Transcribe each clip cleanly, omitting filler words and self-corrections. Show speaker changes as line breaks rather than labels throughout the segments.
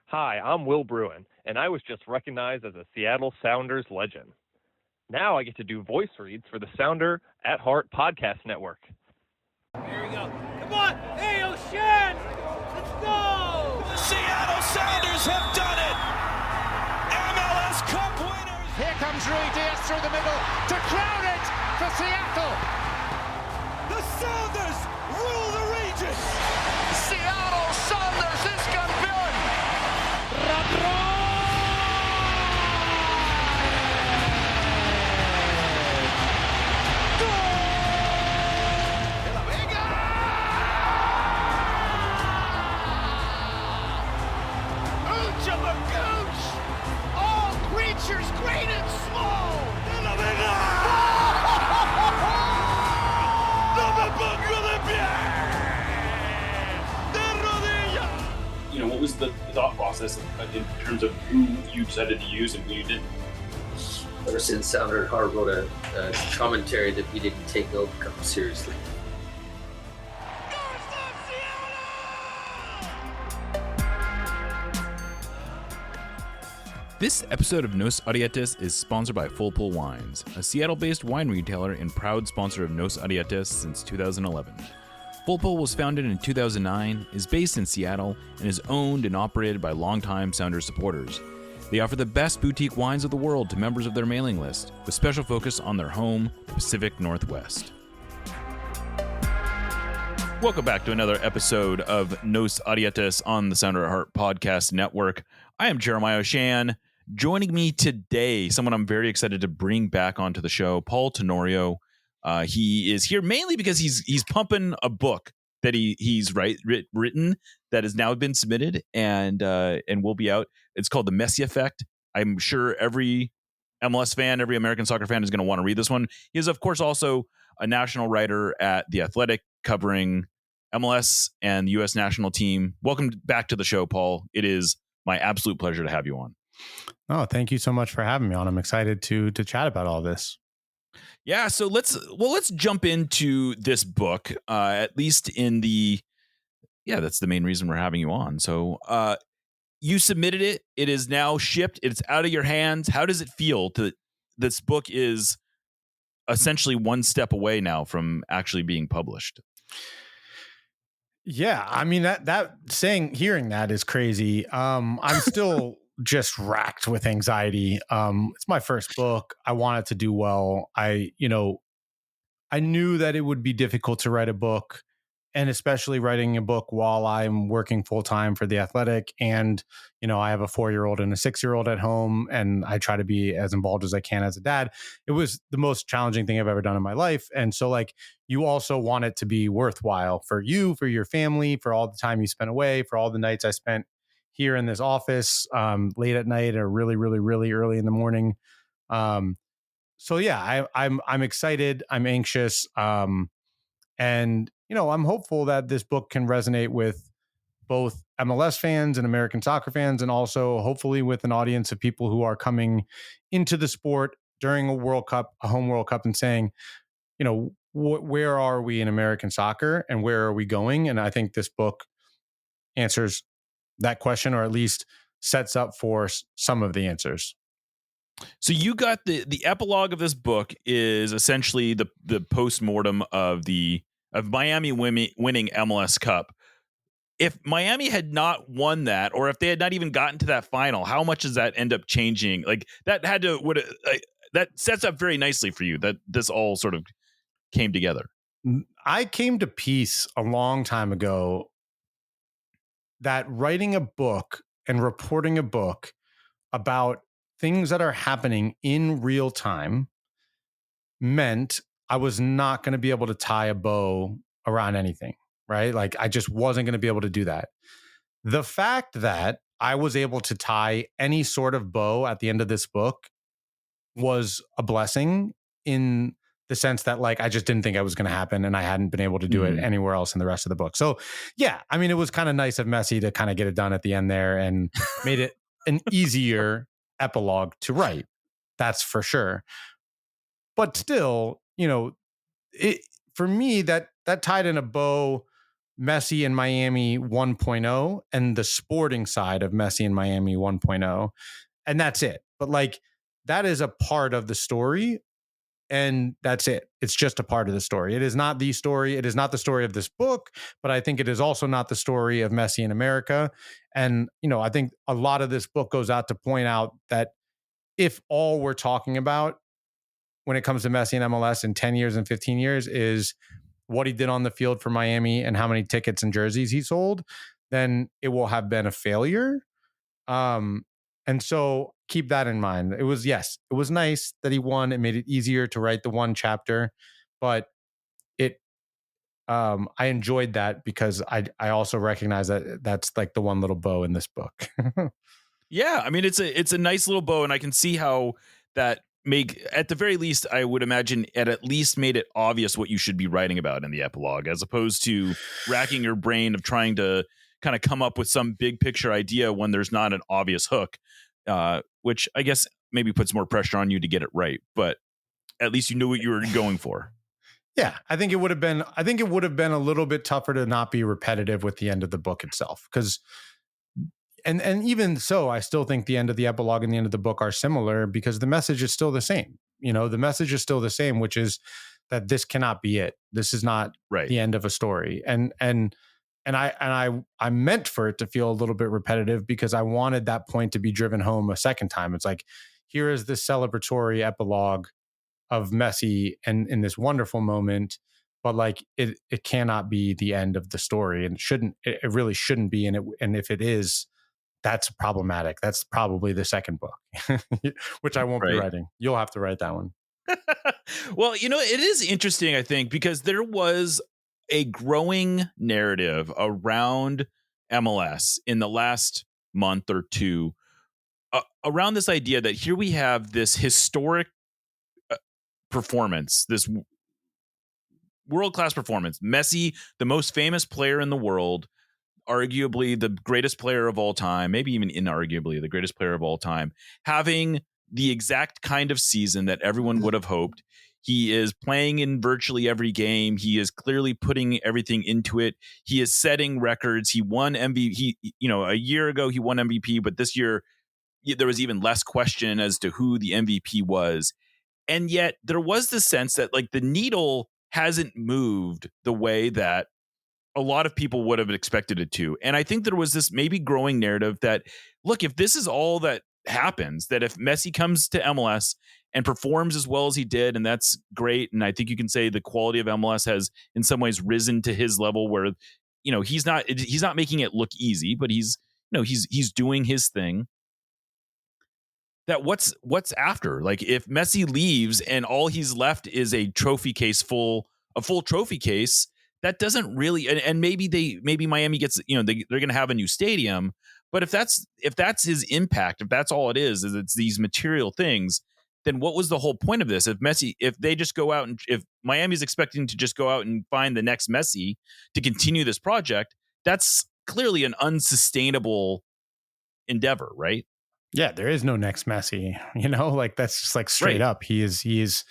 Hi, I'm Will Bruin, and I was just recognized as a Seattle Sounders legend. Now I get to do voice reads for the Sounder at Heart podcast network.
Here we go. Come on! Hey, O'Shan! Let's go!
The Seattle Sounders have done it! MLS Cup winners!
Here comes Rui Diaz through the middle to crown it for Seattle!
The Sounders rule the region!
Seattle Sounders is campeón! All creatures great and small!
You know, what was the thought process in terms of who you decided to use and who you didn't?
Ever since Sounder at Heart wrote a commentary that we didn't take Cup seriously.
This episode of Nos Arietes is sponsored by Full Pull Wines, a Seattle-based wine retailer and proud sponsor of Nos Arietes since 2011. Full Pull was founded in 2009, is based in Seattle, and is owned and operated by longtime Sounders supporters. They offer the best boutique wines of the world to members of their mailing list, with special focus on their home, the Pacific Northwest. Welcome back to another episode of Nos Arietes on the Sounder at Heart podcast network. I am Jeremiah O'Shan. Joining me today, someone I'm very excited to bring back onto the show, Paul Tenorio. He is here mainly because he's pumping a book that he's written that has now been submitted and will be out. It's called The Messi Effect. I'm sure every MLS fan, every American soccer fan is going to want to read this one. He is, of course, also a national writer at The Athletic covering MLS and the U.S. national team. Welcome back to the show, Paul. It is my absolute pleasure to have you on.
Oh, thank you so much for having me on. I'm excited to chat about all this.
Yeah, so let's jump into this book. At least in that's the main reason we're having you on. So, you submitted it. It is now shipped. It's out of your hands. How does it feel this book is essentially one step away now from actually being published?
Yeah, I mean hearing that is crazy. I'm still just racked with anxiety. It's my first book. I want it to do well. I knew that it would be difficult to write a book, and especially writing a book while I'm working full time for The Athletic. And, I have a 4-year-old and a 6-year-old at home, and I try to be as involved as I can as a dad. It was the most challenging thing I've ever done in my life. And so you also want it to be worthwhile for you, for your family, for all the time you spent away, for all the nights I spent here in this office, late at night or really, really, really early in the morning. So yeah, I'm excited. I'm anxious. And, I'm hopeful that this book can resonate with both MLS fans and American soccer fans, and also hopefully with an audience of people who are coming into the sport during a World Cup, a home World Cup, and saying, where are we in American soccer and where are we going? And I think this book answers that question, or at least sets up for some of the answers.
So you got the epilogue of this book is essentially the postmortem of Miami winning MLS Cup. If Miami had not won that, or if they had not even gotten to that final, how much does that end up changing? That sets up very nicely for you that this all sort of came together.
I came to peace a long time ago that writing a book and reporting a book about things that are happening in real time meant I was not going to be able to tie a bow around anything, right? I just wasn't going to be able to do that. The fact that I was able to tie any sort of bow at the end of this book was a blessing, in the sense that I just didn't think it was going to happen, and I hadn't been able to do it anywhere else in the rest of the book. So yeah, I mean, it was kind of nice of Messi to kind of get it done at the end there and made it an easier epilogue to write. That's for sure. But still, for me, that tied in a bow Messi in Miami 1.0 and the sporting side of Messi in Miami 1.0. And that's it. But like, that is a part of the story. And that's it. It's just a part of the story. It is not the story. It is not the story of this book, but I think it is also not the story of Messi in America. And, I think a lot of this book goes out to point out that if all we're talking about when it comes to Messi and MLS in 10 years and 15 years is what he did on the field for Miami and how many tickets and jerseys he sold, then it will have been a failure. And so keep that in mind. It was nice that he won. It made it easier to write the one chapter, but I enjoyed that because I also recognize that that's like the one little bow in this book.
Yeah, I mean it's a nice little bow, and I can see how that at the very least, I would imagine it at least made it obvious what you should be writing about in the epilogue, as opposed to racking your brain of trying to kind of come up with some big picture idea when there's not an obvious hook, which I guess maybe puts more pressure on you to get it right. But at least you knew what you were going for.
Yeah, I think it would have been a little bit tougher to not be repetitive with the end of the book itself, because and even so, I still think the end of the epilogue and the end of the book are similar because the message is still the same. The message is still the same, which is that this cannot be it. This is not the end of a story. And I meant for it to feel a little bit repetitive because I wanted that point to be driven home a second time. It's like, here is this celebratory epilogue of Messi and in this wonderful moment, but like it cannot be the end of the story, and it really shouldn't be. And if it is, that's problematic. That's probably the second book, which I won't be writing. You'll have to write that one.
Well, it is interesting, I think, because there was a growing narrative around MLS in the last month or two around this idea that here we have this historic performance, this world-class performance. Messi, the most famous player in the world, arguably the greatest player of all time, maybe even inarguably the greatest player of all time, having the exact kind of season that everyone would have hoped. He is playing in virtually every game. He is clearly putting everything into it. He is setting records. He won MVP. A year ago he won MVP, but this year there was even less question as to who the MVP was. And yet there was the sense that like the needle hasn't moved the way that a lot of people would have expected it to. And I think there was this maybe growing narrative that, look, if this is all that happens, that if Messi comes to MLS and performs as well as he did, and that's great. And I think you can say the quality of MLS has in some ways risen to his level where, he's not making it look easy, but he's doing his thing. That what's after? Like if Messi leaves and all he's left is a full trophy case, that doesn't really, and maybe Miami gets, they're going to have a new stadium, but if that's his impact, if that's all it is it's these material things, then what was the whole point of this? If they just go out and if Miami's expecting to just go out and find the next Messi to continue this project, that's clearly an unsustainable endeavor, right?
Yeah, there is no next Messi, like that's just like straight up. He is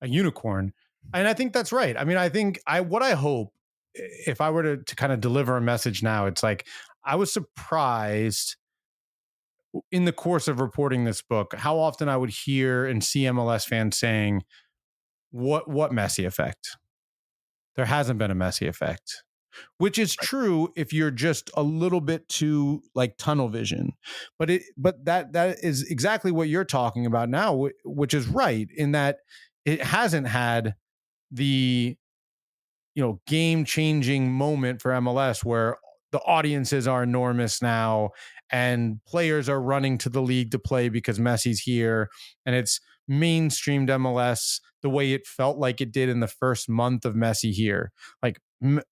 a unicorn. And I think that's right. I mean, I think what I hope, if I were to kind of deliver a message now, it's like I was surprised in the course of reporting this book how often I would hear and see MLS fans saying, what Messi effect? There hasn't been a Messi effect. Which is true if you're just a little bit too like tunnel vision, but that is exactly what you're talking about now, which is right in that it hasn't had the game changing moment for MLS where the audiences are enormous now and players are running to the league to play because Messi's here, and it's mainstreamed MLS the way it felt like it did in the first month of Messi here. Like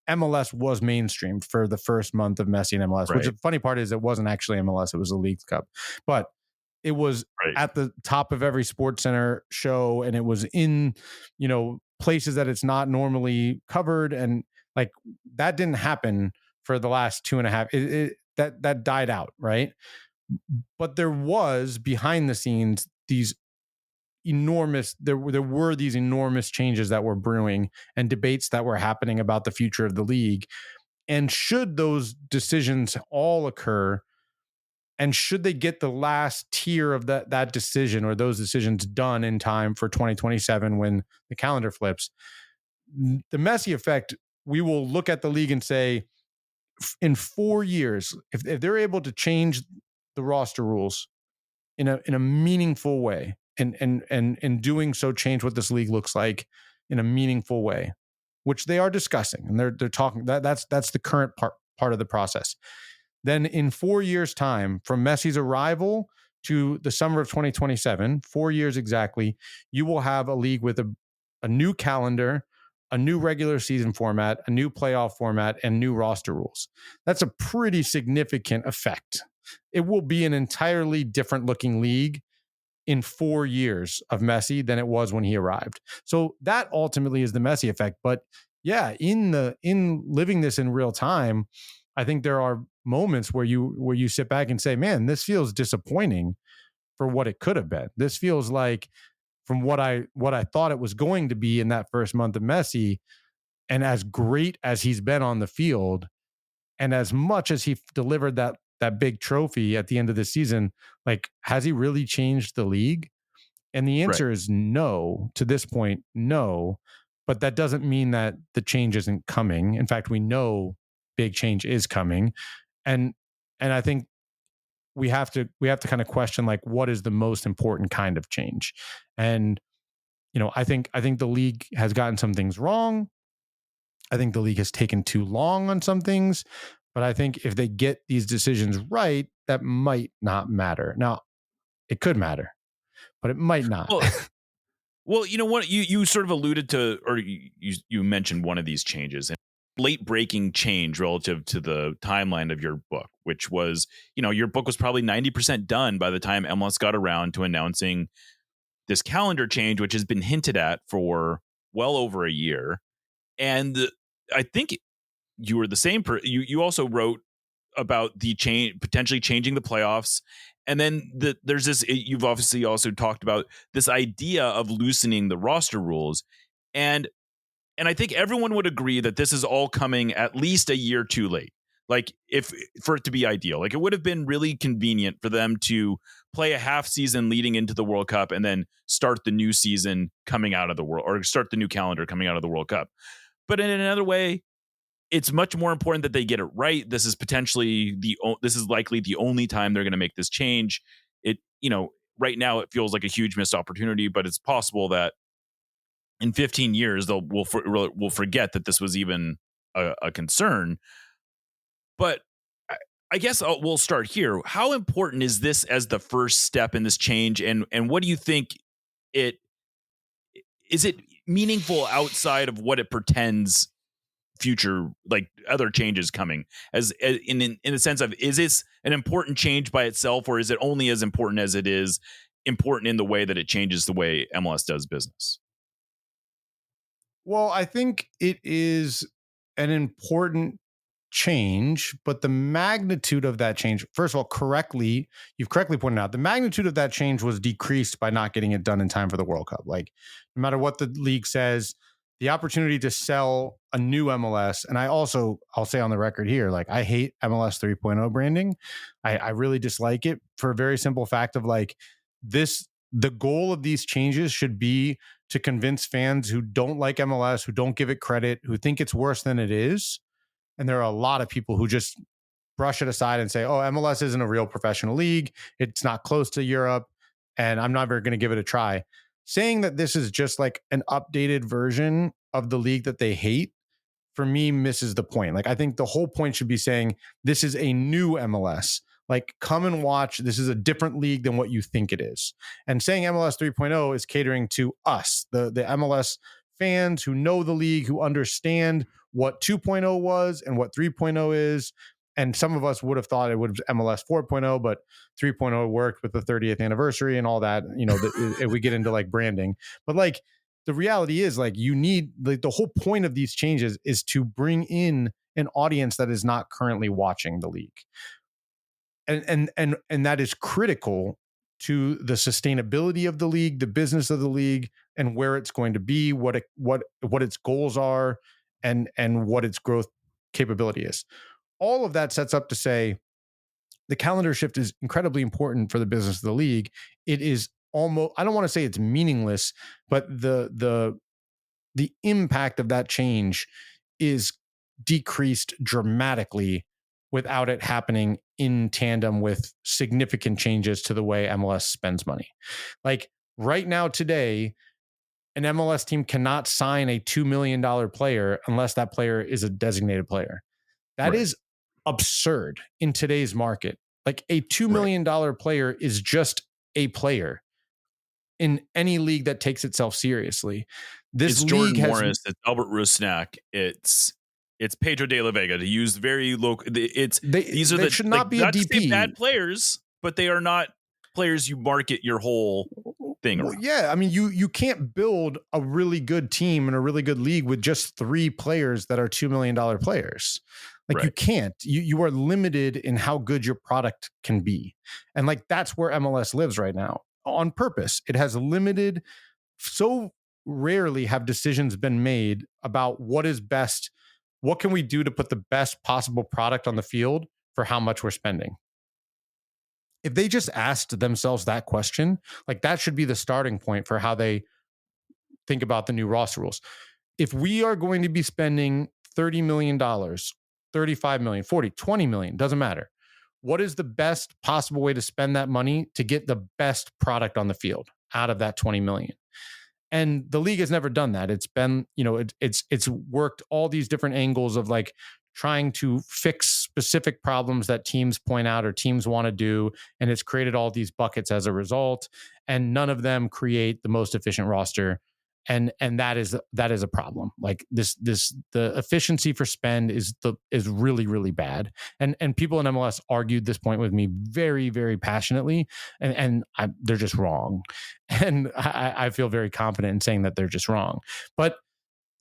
MLS was mainstreamed for the first month of Messi and MLS, which the funny part is it wasn't actually MLS, it was a League Cup, but it was at the top of every Sports Center show, and it was in, places that it's not normally covered. And like that didn't happen for the last 2.5. That died out. Right. But there was behind the scenes, there were these enormous changes that were brewing and debates that were happening about the future of the league. And should those decisions all occur, and should they get the last tier of that decision or those decisions done in time for 2027 when the calendar flips, the Messi effect, we will look at the league and say, in 4 years, if they're able to change the roster rules in a meaningful way, and in doing so change what this league looks like in a meaningful way, which they are discussing, and they're talking, that's the current part of the process. Then in 4 years' time, from Messi's arrival to the summer of 2027, 4 years exactly, you will have a league with a new calendar, a new regular season format, a new playoff format, and new roster rules. That's a pretty significant effect. It will be an entirely different looking league in 4 years of Messi than it was when he arrived. So that ultimately is the Messi effect. But yeah, in living this in real time, I think there are moments where you sit back and say, man, this feels disappointing for what it could have been. This feels like, from what I thought it was going to be in that first month of Messi, and as great as he's been on the field, and as much as he delivered that big trophy at the end of the season, like, has he really changed the league? And the answer is no. To this point, no. But that doesn't mean that the change isn't coming. In fact, we know big change is coming. And I think we have to kind of question, like, what is the most important kind of change? And I think the league has gotten some things wrong. I think the league has taken too long on some things, but I think if they get these decisions right, that might not matter. Now, it could matter, but it might not.
Well, you know what? You sort of alluded to, or you mentioned one of these changes, and late breaking change relative to the timeline of your book, which was, your book was probably 90% done by the time MLS got around to announcing this calendar change, which has been hinted at for well over a year. And I think you were the same. You also wrote about the change, potentially changing the playoffs. And then there's this, you've obviously also talked about this idea of loosening the roster rules. And I think everyone would agree that this is all coming at least a year too late. Like, for it to be ideal, like, it would have been really convenient for them to play a half season leading into the World Cup and then start the new season coming out of the world, or start the new calendar coming out of the World Cup. But in another way, it's much more important that they get it right. This is likely the only time they're going to make this change. Right now it feels like a huge missed opportunity, but it's possible that in 15 years we'll forget that this was even a concern. But I guess we'll start here. How important is this as the first step in this change, and what do you think is it meaningful outside of what it pretends future, like other changes coming, as in the sense of, is this an important change by itself, or is it only as important as it is important in the way that it changes the way MLS does business?
Well, I think it is an important change, but the magnitude of that change, first of all, you've correctly pointed out, the magnitude of that change was decreased by not getting it done in time for the World Cup. Like, no matter what the league says, the opportunity to sell a new MLS, and I'll say on the record here, like, I hate MLS 3.0 branding. I really dislike it, for a very simple fact of, like, the goal of these changes should be to convince fans who don't like MLS, who don't give it credit, who think it's worse than it is. And there are a lot of people who just brush it aside and say, oh, MLS isn't a real professional league. It's not close to Europe, and I'm never going to give it a try. Saying that this is just like an updated version of the league that they hate, for me, misses the point. Like, I think the whole point should be saying this is a new MLS. Like, come and watch. This is a different league than what you think it is. And saying MLS 3.0 is catering to us, the MLS fans who know the league, who understand what 2.0 was and what 3.0 is. And some of us would have thought it would have MLS 4.0, but 3.0 worked with the 30th anniversary and all that. If we get into, like, branding, but, like, the reality is, like, you need, like, the whole point of these changes is to bring in an audience that is not currently watching the league. And that is critical to the sustainability of the league, the business of the league, and where it's going to be, what its goals are, and what its growth capability is. All of that sets up to say the calendar shift is incredibly important for the business of the league. It is almost, I don't want to say it's meaningless, but the impact of that change is decreased dramatically without it happening in tandem with significant changes to the way MLS spends money. Like right now, today, an MLS team cannot sign a $2 million player unless that player is a designated player. That is absurd in today's market. Like a $2 million player is just a player in any league that takes itself seriously.
It's Jordan Morris, it's Albert Rusnak, it's Pedro de la Vega, to use very local. These
should not be a DP.
Bad players, but they are not players you market your whole thing around.
Yeah, I mean, you can't build a really good team and a really good league with just 3 players that are $2 million players. Like you can't. You are limited in how good your product can be, and like that's where MLS lives right now on purpose. It has limited. So rarely have decisions been made about what is best. What can we do to put the best possible product on the field for how much we're spending? If they just asked themselves that question, like that should be the starting point for how they think about the new roster rules. If we are going to be spending $30 million, $35 million, 40, 20 million, doesn't matter. What is the best possible way to spend that money to get the best product on the field out of that 20 million? And the league has never done that. It's been, it's worked all these different angles of like trying to fix specific problems that teams point out or teams want to do. And it's created all these buckets as a result. And none of them create the most efficient roster. And that is a problem. Like the efficiency for spend is really, really bad. And people in MLS argued this point with me very, very passionately, and they're just wrong. And I feel very confident in saying that they're just wrong. But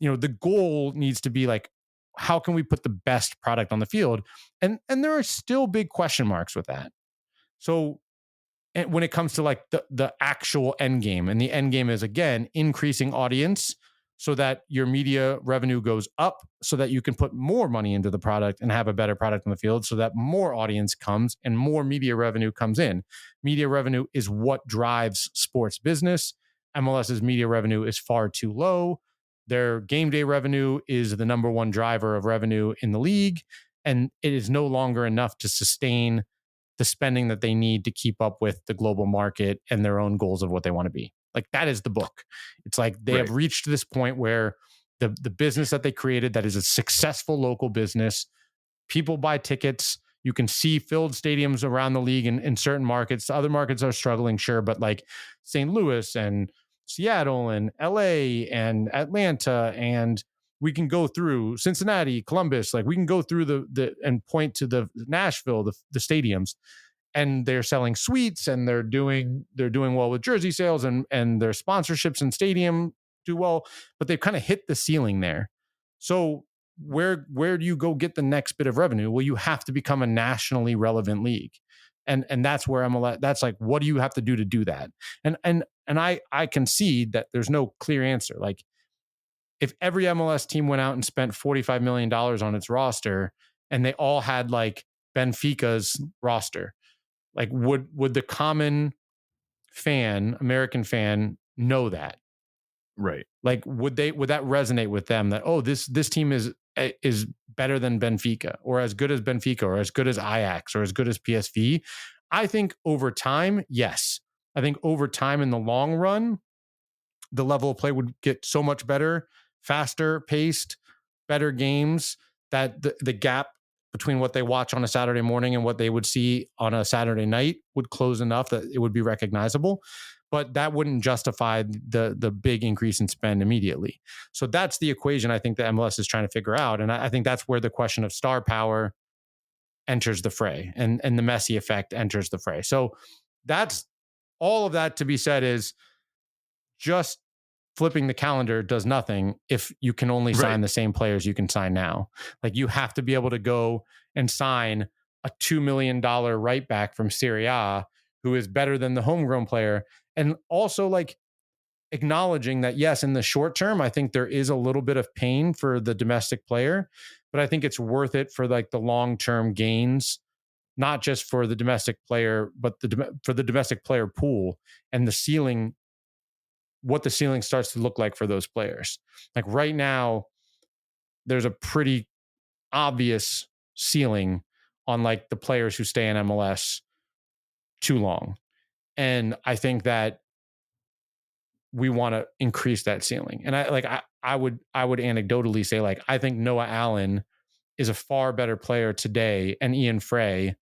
the goal needs to be like, how can we put the best product on the field? And there are still big question marks with that. So when it comes to like the actual end game, and the end game is, again, increasing audience so that your media revenue goes up so that you can put more money into the product and have a better product on the field so that more audience comes and more media revenue comes in. Media revenue is what drives sports business. MLS's media revenue is far too low. Their game day revenue is the number one driver of revenue in the league, and it is no longer enough to sustain the spending that they need to keep up with the global market and their own goals of what they want to be. Like that is the book. It's like they have reached this point where the business that they created, that is a successful local business, people buy tickets. You can see filled stadiums around the league in certain markets. Other markets are struggling, sure, but like St. Louis and Seattle and LA and Atlanta, and we can go through Cincinnati, Columbus, like we can go through the and point to the Nashville, the stadiums, and they're selling suites and they're doing well with jersey sales and their sponsorships and stadium do well, but they've kind of hit the ceiling there. So where do you go get the next bit of revenue? Well, you have to become a nationally relevant league. And that's where MLS, that's like, what do you have to do that? And I concede that there's no clear answer. Like, if every MLS team went out and spent $45 million on its roster and they all had like Benfica's roster, like would the common fan, American fan, know that?
Right.
Like, would that resonate with them that, oh, this team is better than Benfica, or as good as Benfica, or as good as Ajax, or as good as PSV? I think over time, yes. I think over time, in the long run, the level of play would get so much better, faster paced, better games, that the gap between what they watch on a Saturday morning and what they would see on a Saturday night would close enough that it would be recognizable. But that wouldn't justify the big increase in spend immediately. So that's the equation I think that MLS is trying to figure out. And I think that's where the question of star power enters the fray, and the Messi effect enters the fray. So that's all of that to be said. Is just flipping the calendar does nothing if you can only sign the same players you can sign now. Like, you have to be able to go and sign a $2 million right back from Serie A who is better than the homegrown player. And also, like, acknowledging that, yes, in the short term, I think there is a little bit of pain for the domestic player, but I think it's worth it for like the long-term gains, not just for the domestic player, but for the domestic player pool and the ceiling, what the ceiling starts to look like for those players. Like right now, there's a pretty obvious ceiling on like the players who stay in MLS too long. And I think that we want to increase that ceiling. And I would anecdotally say, like, I think Noah Allen is a far better player today, and Ian Frey,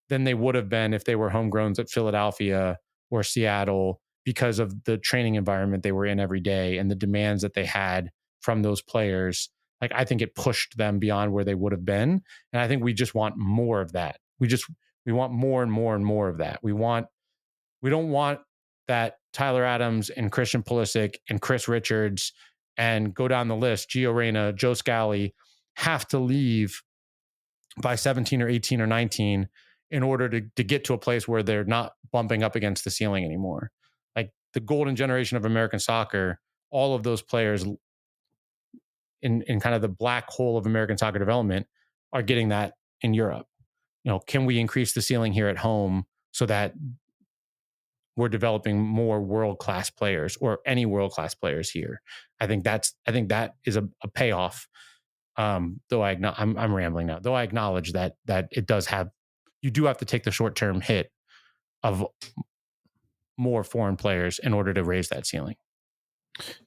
than they would have been if they were homegrowns at Philadelphia or Seattle, because of the training environment they were in every day and the demands that they had from those players. Like, I think it pushed them beyond where they would have been. And I think we just want more of that. We want more and more and more of that. We don't want that Tyler Adams and Christian Pulisic and Chris Richards and go down the list, Gio Reyna, Joe Scally, have to leave by 17 or 18 or 19 in order to get to a place where they're not bumping up against the ceiling anymore. Like the golden generation of American soccer, all of those players in kind of the black hole of American soccer development are getting that in Europe. You know, can we increase the ceiling here at home so that we're developing more world-class players, or any world-class players here? I think that is a payoff. Though I'm rambling now. Though I acknowledge that it does have, you do have to take the short-term hit of more foreign players in order to raise that ceiling.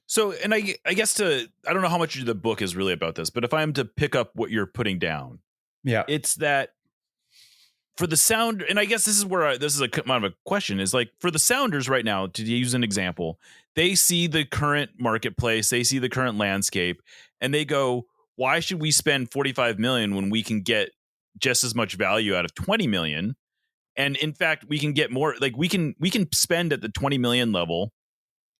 So, and I guess I don't know how much of the book is really about this, but if I'm to pick up what you're putting down,
yeah,
it's that for the Sound, and I guess this is where this is a kind of a question, is like for the Sounders right now, to use an example, they see the current marketplace, they see the current landscape, and they go, why should we spend 45 million when we can get just as much value out of 20 million? And in fact, we can get more, like we can spend at the 20 million level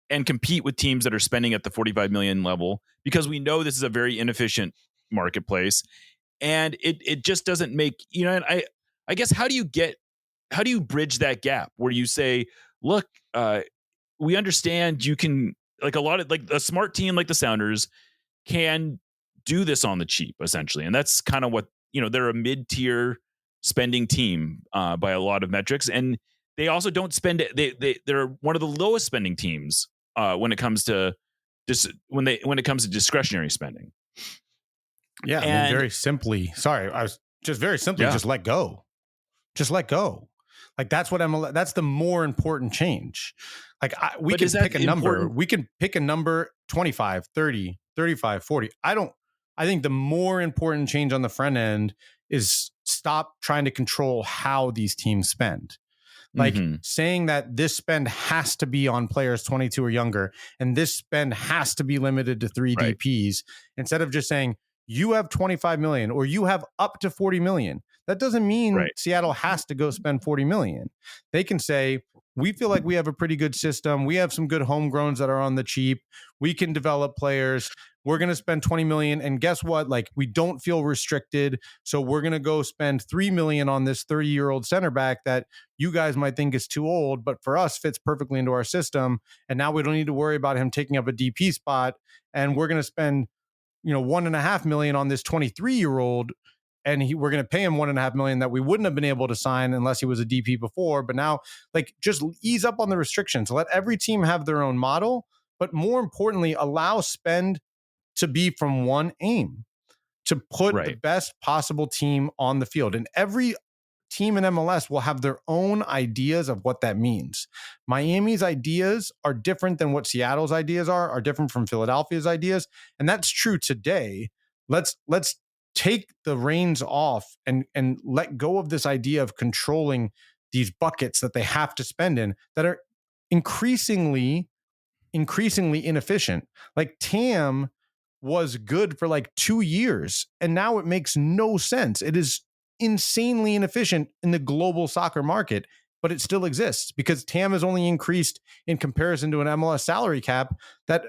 and compete with teams that are spending at the 45 million level, because we know this is a very inefficient marketplace, and it just doesn't make, you know, and I guess how do you bridge that gap where you say, look, we understand you can, like a lot of, like a smart team like the Sounders can do this on the cheap, essentially. And that's kind of what, you know, they're a mid-tier spending team by a lot of metrics. And they also don't spend it. They're one of the lowest spending teams when it comes to when it comes to discretionary spending.
Yeah.
And,
I mean, very simply, just let go. Just let go. Like that's that's the more important change. Like we can pick a number. We can pick a number 25, 30, 35, 40. I think the more important change on the front end is stop trying to control how these teams spend. Like saying that this spend has to be on players 22 or younger, and this spend has to be limited to 3 DPs, instead of just saying you have 25 million or you have up to 40 million. That doesn't mean Seattle has to go spend 40 million. They can say, we feel like we have a pretty good system. We have some good homegrowns that are on the cheap. We can develop players. We're going to spend 20 million. And guess what? Like, we don't feel restricted. So we're going to go spend 3 million on this 30-year-old center back that you guys might think is too old, but for us fits perfectly into our system. And now we don't need to worry about him taking up a DP spot. And we're going to spend, you know, 1.5 million on this 23-year-old. And we're going to pay him 1.5 million that we wouldn't have been able to sign unless he was a DP before. But now, like, just ease up on the restrictions. Let every team have their own model, but more importantly, allow spend to be from one aim, to put the best possible team on the field. And every team in MLS will have their own ideas of what that means. Miami's ideas are different than what Seattle's ideas are different from Philadelphia's ideas. And that's true today. Let's take the reins off and let go of this idea of controlling these buckets that they have to spend in that are increasingly inefficient. Like TAM was good for like 2 years, and now it makes no sense. It is insanely inefficient in the global soccer market, but it still exists because TAM has only increased in comparison to an MLS salary cap that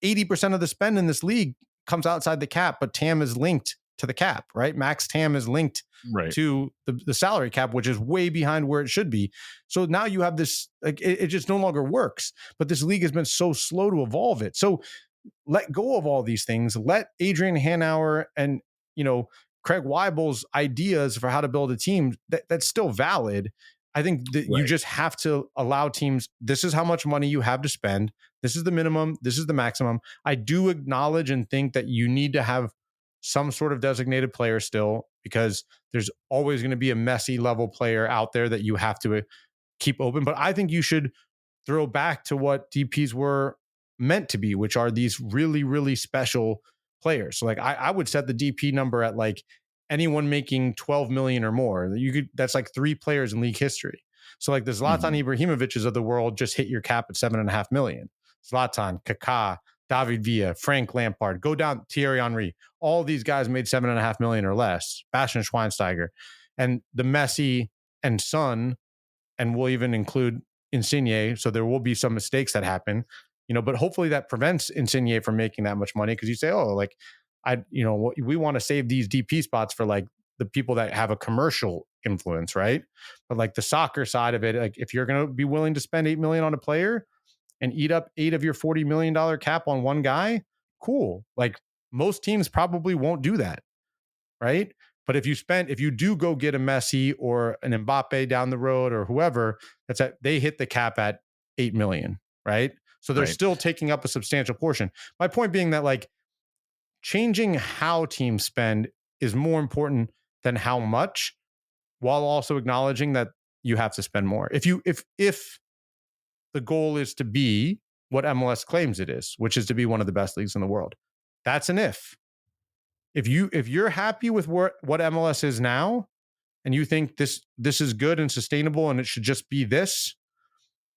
80% of the spend in this league comes outside the cap, but TAM is linked to the cap, right? Max TAM is linked to the salary cap, which is way behind where it should be. So now you have this, like, it just no longer works, but this league has been so slow to evolve it. So let go of all these things. Let Adrian Hanauer and Craig Weibel's ideas for how to build a team, that's still valid. I think that you just have to allow teams, this is how much money you have to spend. This is the minimum. This is the maximum. I do acknowledge and think that you need to have some sort of designated player still, because there's always going to be a Messi level player out there that you have to keep open. But I think you should throw back to what DPs were meant to be, which are these really, really special players. So like I would set the DP number at like anyone making 12 million or more. That's like 3 players in league history. So like the Zlatan Ibrahimoviches of the world just hit your cap at 7.5 million. Zlatan, Kaká, David Villa, Frank Lampard, go down, Thierry Henry. All these guys made 7.5 million or less. Bastian Schweinsteiger. And the Messi and Son, and we'll even include Insigne. So there will be some mistakes that happen, but hopefully that prevents Insigne from making that much money. Cause you say, we want to save these DP spots for like the people that have a commercial influence. Right. But like the soccer side of it, like if you're going to be willing to spend 8 million on a player and eat up 8 of your $40 million cap on one guy, cool. Like most teams probably won't do that. Right. But if you do go get a Messi or an Mbappe down the road or whoever, they hit the cap at 8 million, right? So they're still taking up a substantial portion. My point being that like changing how teams spend is more important than how much, while also acknowledging that you have to spend more. If the goal is to be what MLS claims it is, which is to be one of the best leagues in the world, that's an if. If you're happy with what MLS is now, and you think this is good and sustainable and it should just be this,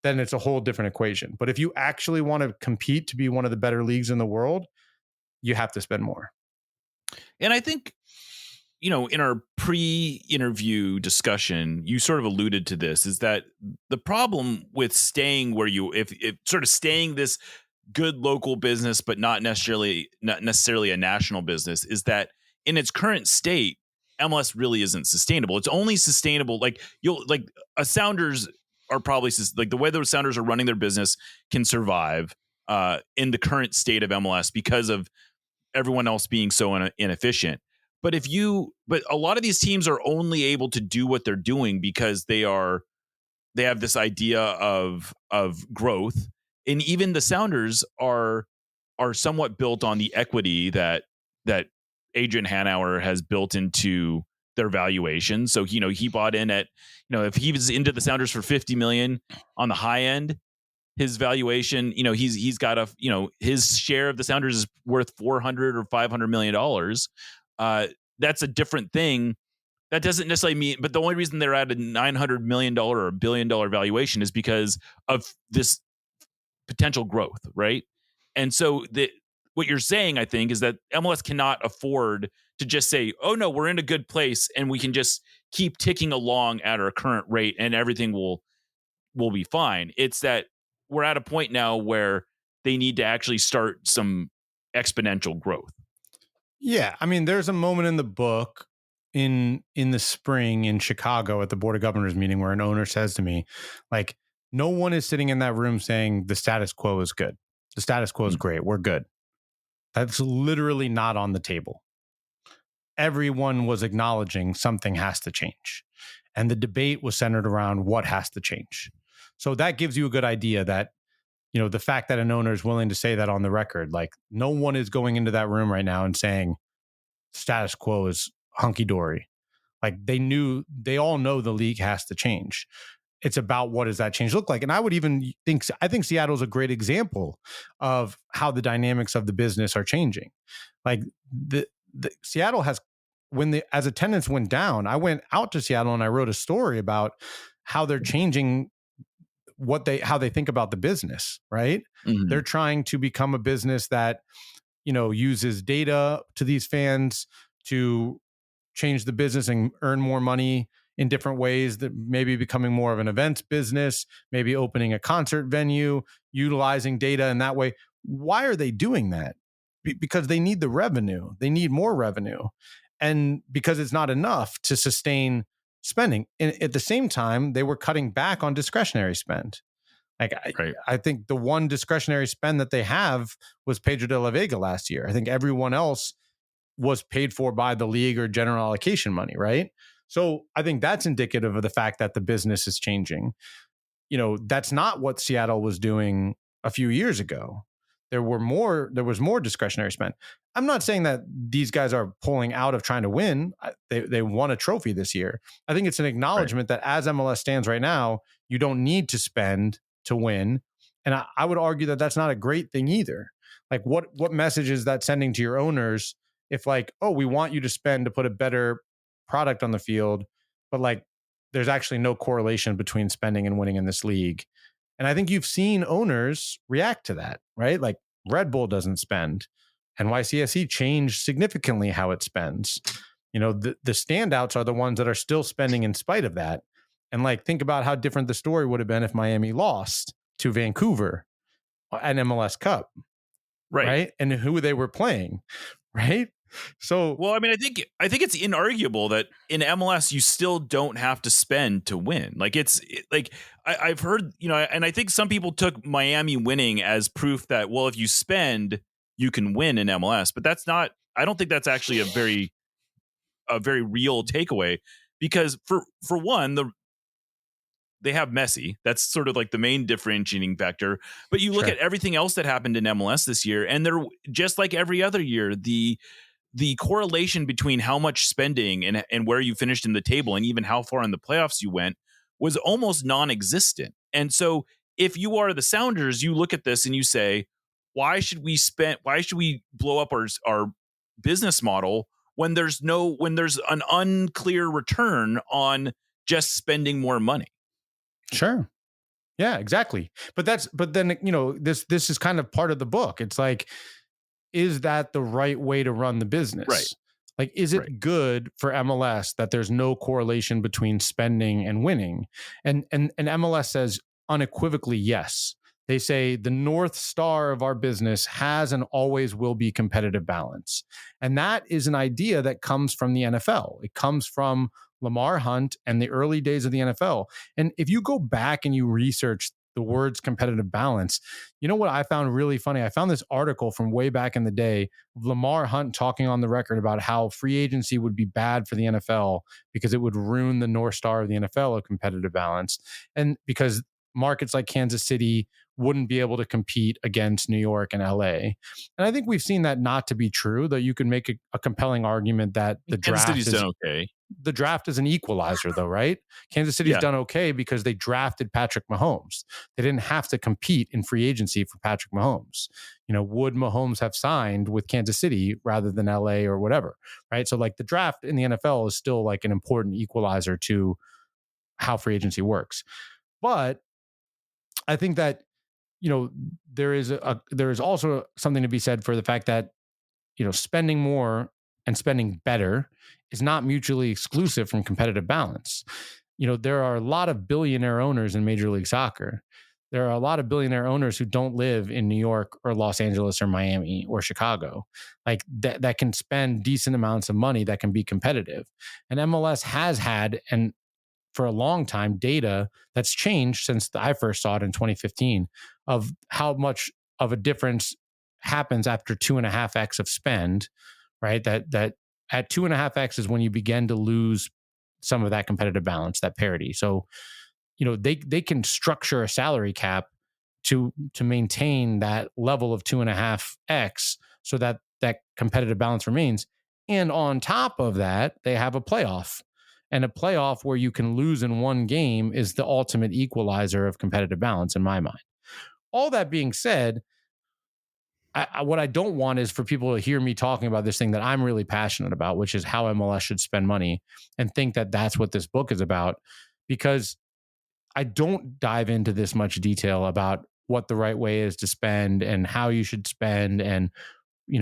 then it's a whole different equation. But if you actually want to compete to be one of the better leagues in the world, you have to spend more.
And I think, in our pre-interview discussion, you sort of alluded to this, is that the problem with staying where if sort of staying this good local business, but not necessarily a national business, is that in its current state, MLS really isn't sustainable. It's only sustainable. A Sounders are probably like the way those Sounders are running their business can survive in the current state of MLS because of everyone else being so inefficient. But a lot of these teams are only able to do what they're doing because they have this idea of growth. And even the Sounders are somewhat built on the equity that Adrian Hanauer has built into their valuation. So, he bought in at, if he was into the Sounders for 50 million on the high end, his valuation, he's got his share of the Sounders is worth $400 or $500 million. That's a different thing. That doesn't necessarily mean, but the only reason they're at a $900 million or $1 billion valuation is because of this potential growth, right? And so what you're saying, I think, is that MLS cannot afford to just say, oh no, we're in a good place and we can just keep ticking along at our current rate and everything will be fine. It's that we're at a point now where they need to actually start some exponential growth.
Yeah, I mean, there's a moment in the book in the spring in Chicago at the Board of Governors meeting where an owner says to me, like, no one is sitting in that room saying the status quo is good. The status quo is great. We're good. That's literally not on the table. Everyone was acknowledging something has to change. And the debate was centered around what has to change. So that gives you a good idea that, the fact that an owner is willing to say that on the record, like no one is going into that room right now and saying status quo is hunky dory. Like they all know the league has to change. It's about what does that change look like? And I think Seattle is a great example of how the dynamics of the business are changing. Like the Seattle has, as attendance went down, I went out to Seattle and I wrote a story about how they're changing how they think about the business, right? Mm-hmm. They're trying to become a business that, uses data to these fans to change the business and earn more money in different ways, that maybe becoming more of an events business, maybe opening a concert venue, utilizing data in that way. Why are they doing that? Because they need the revenue. They need more revenue. And because it's not enough to sustain spending. And at the same time, they were cutting back on discretionary spend. I think the one discretionary spend that they have was Pedro de la Vega last year. I think everyone else was paid for by the league or general allocation money, right? So I think that's indicative of the fact that the business is changing. That's not what Seattle was doing a few years ago. There was more discretionary spend. I'm not saying that these guys are pulling out of trying to win. They won a trophy this year. I think it's an acknowledgement that as MLS stands right now, you don't need to spend to win. And I would argue that that's not a great thing either. Like what message is that sending to your owners if like, oh, we want you to spend to put a better product on the field, but like there's actually no correlation between spending and winning in this league. And I think you've seen owners react to that, right? Like Red Bull doesn't spend. NYCFC changed significantly how it spends. The standouts are the ones that are still spending in spite of that. And like, think about how different the story would have been if Miami lost to Vancouver at MLS Cup. Right. And who they were playing. Right. So,
well, I mean, I think it's inarguable that in MLS you still don't have to spend to win. Like I've heard, and I think some people took Miami winning as proof that, well, if you spend, you can win in MLS. But that's not. I don't think that's actually a very real takeaway, because for one, they have Messi. That's sort of like the main differentiating factor. But you look at everything else that happened in MLS this year, and they're just like every other year. The correlation between how much spending and where you finished in the table and even how far in the playoffs you went was almost non-existent. And so if you are the Sounders, you look at this and you say, why should we blow up our business model when there's an unclear return on just spending more money?
Sure. Yeah, exactly. But then, this is kind of part of the book. It's like, is that the right way to run the business?
Right.
Like, is it good for MLS that there's no correlation between spending and winning? And MLS says unequivocally yes. They say the North Star of our business has and always will be competitive balance. And that is an idea that comes from the NFL. It comes from Lamar Hunt and the early days of the NFL. And if you go back and you research the words competitive balance, you know what I found really funny? I found this article from way back in the day of Lamar Hunt talking on the record about how free agency would be bad for the NFL because it would ruin the North Star of the NFL of competitive balance. And because markets like Kansas City wouldn't be able to compete against New York and LA. And I think we've seen that not to be true, though you can make a compelling argument that the
Kansas City's done okay.
The draft is an equalizer, though, right? Kansas City's done okay because they drafted Patrick Mahomes. They didn't have to compete in free agency for Patrick Mahomes. Would Mahomes have signed with Kansas City rather than LA or whatever, right? So like the draft in the NFL is still like an important equalizer to how free agency works. But I think that, there is also something to be said for the fact that, spending more and spending better is not mutually exclusive from competitive balance. There are a lot of billionaire owners in Major League Soccer. There are a lot of billionaire owners who don't live in New York or Los Angeles or Miami or Chicago, like that can spend decent amounts of money that can be competitive. And MLS has had, and for a long time, data that's changed since I first saw it in 2015 of how much of a difference happens after 2.5x of spend, right? That at 2.5x is when you begin to lose some of that competitive balance, that parity. So, they can structure a salary cap to maintain that level of 2.5x so that competitive balance remains. And on top of that, they have a playoff. And a playoff where you can lose in one game is the ultimate equalizer of competitive balance in my mind. All that being said, what I don't want is for people to hear me talking about this thing that I'm really passionate about, which is how MLS should spend money, and think that that's what this book is about, because I don't dive into this much detail about what the right way is to spend and how you should spend and,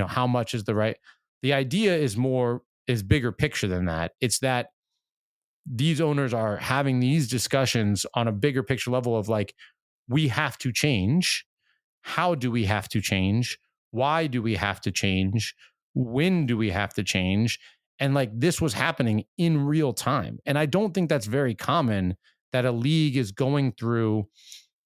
how much is the right. The idea is bigger picture than that. It's that these owners are having these discussions on a bigger picture level of like, we have to change. How do we have to change? Why do we have to change? When do we have to change? And like, this was happening in real time. And I don't think that's very common that a league is going through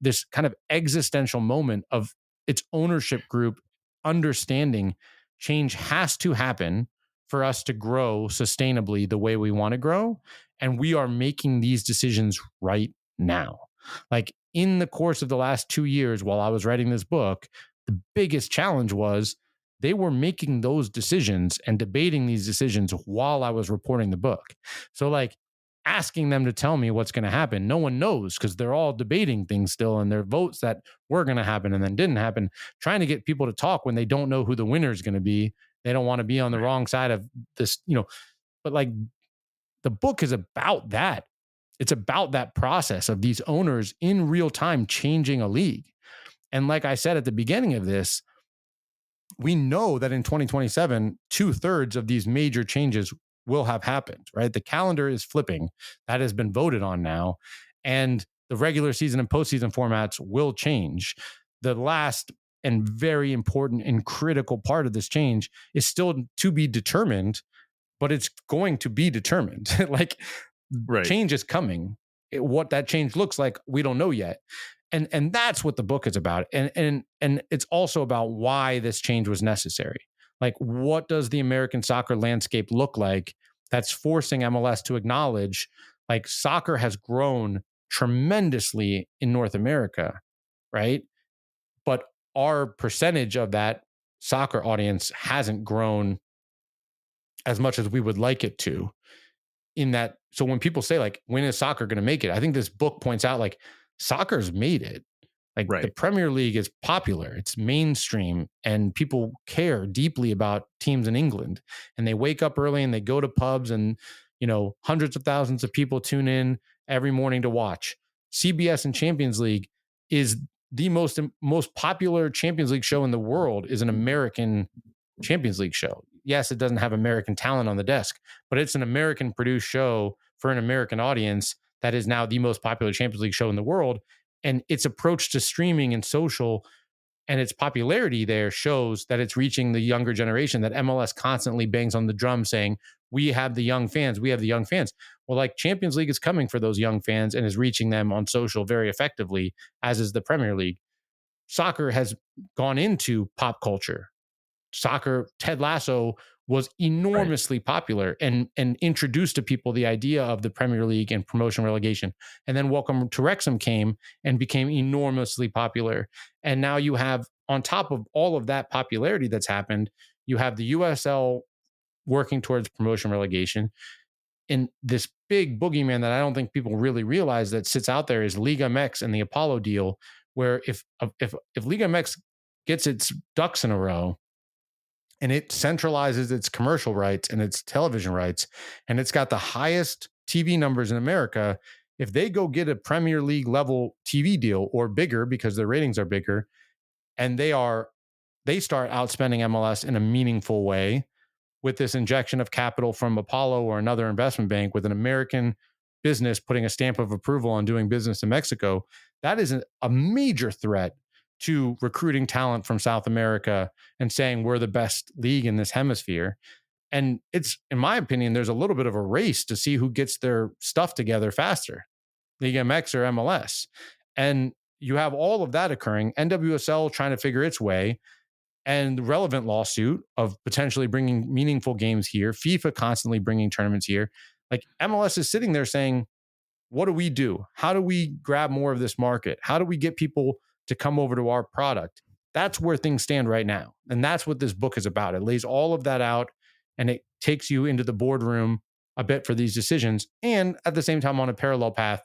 this kind of existential moment of its ownership group understanding change has to happen for us to grow sustainably the way we want to grow. And we are making these decisions right now. Like in the course of the last 2 years, while I was writing this book, the biggest challenge was they were making those decisions and debating these decisions while I was reporting the book. So like asking them to tell me what's going to happen, no one knows because they're all debating things still, and their votes that were going to happen and then didn't happen, trying to get people to talk when they don't know who the winner is going to be. They don't want to be on the wrong side of this, but like the book is about that. It's about that process of these owners in real time changing a league. And like I said at the beginning of this, we know that in 2027, 2/3 of these major changes will have happened, right? The calendar is flipping. That has been voted on now. And the regular season and postseason formats will change. The last and very important and critical part of this change is still to be determined, but it's going to be determined. Like change is coming. What that change looks like, we don't know yet. And that's what the book is about. And it's also about why this change was necessary. Like, what does the American soccer landscape look like that's forcing MLS to acknowledge, like, soccer has grown tremendously in North America, right? But our percentage of that soccer audience hasn't grown as much as we would like it to. In that, so when people say, like, when is soccer going to make it? I think this book points out, like, soccer's made it. Like the Premier League is popular, it's mainstream, and people care deeply about teams in England. And they wake up early and they go to pubs, and hundreds of thousands of people tune in every morning to watch. CBS and Champions League is the most popular Champions League show in the world. Is an American Champions League show. Yes, it doesn't have American talent on the desk, but it's an American produced show for an American audience that is now the most popular Champions League show in the world. And its approach to streaming and social and its popularity there shows that it's reaching the younger generation, that MLS constantly bangs on the drum saying, we have the young fans, we have the young fans. Well, like, Champions League is coming for those young fans and is reaching them on social very effectively, as is the Premier League. Soccer has gone into pop culture. Soccer, Ted Lasso was enormously popular and introduced to people the idea of the Premier League and promotion relegation. And then Welcome to Wrexham came and became enormously popular. And now you have, on top of all of that popularity that's happened, you have the USL working towards promotion relegation. And this big boogeyman that I don't think people really realize that sits out there is Liga MX and the Apollo deal, where if Liga MX gets its ducks in a row, and it centralizes its commercial rights and its television rights, and it's got the highest TV numbers in America, if they go get a Premier League level TV deal or bigger because their ratings are bigger, and they start outspending MLS in a meaningful way with this injection of capital from Apollo or another investment bank, with an American business putting a stamp of approval on doing business in Mexico, that is a major threat to recruiting talent from South America and saying we're the best league in this hemisphere. And it's, in my opinion, there's a little bit of a race to see who gets their stuff together faster, Liga MX or MLS. And you have all of that occurring, NWSL trying to figure its way, and the relevant lawsuit of potentially bringing meaningful games here, FIFA constantly bringing tournaments here. Like, MLS is sitting there saying, what do we do? How do we grab more of this market? How do we get people to come over to our product? That's where things stand right now. And that's what this book is about. It lays all of that out, and it takes you into the boardroom a bit for these decisions. And at the same time, on a parallel path,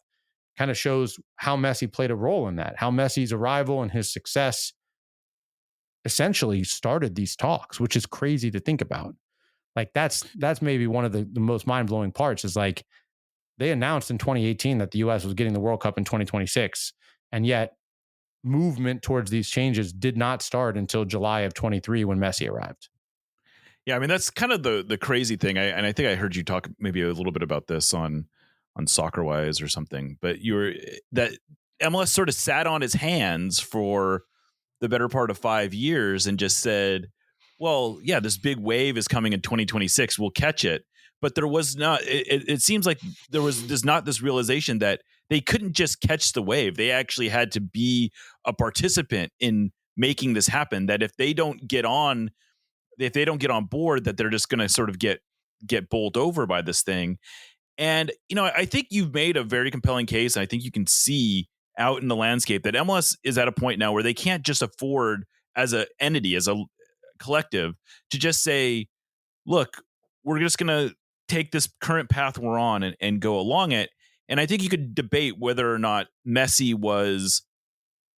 kind of shows how Messi played a role in that, how Messi's arrival and his success essentially started these talks, which is crazy to think about. Like, that's maybe one of the most mind-blowing parts, is like, they announced in 2018 that the US was getting the World Cup in 2026. And yet movement towards these changes did not start until July of 23 when Messi arrived.
Yeah, I mean, that's kind of the crazy thing. I think I heard you talk maybe a little bit about this on Soccer Wise or something, but that MLS sort of sat on his hands for the better part of 5 years and just said, well, yeah, this big wave is coming in 2026. We'll catch it. But there was not, it seems like there's not this realization that they couldn't just catch the wave. They actually had to be a participant in making this happen. That if they don't get on if they don't get on board, that they're just going to sort of get bowled over by this thing. And, I think you've made a very compelling case. And I think you can see out in the landscape that MLS is at a point now where they can't just afford as an entity, as a collective, to just say, look, we're just going to take this current path we're on and go along it. And I think you could debate whether or not Messi was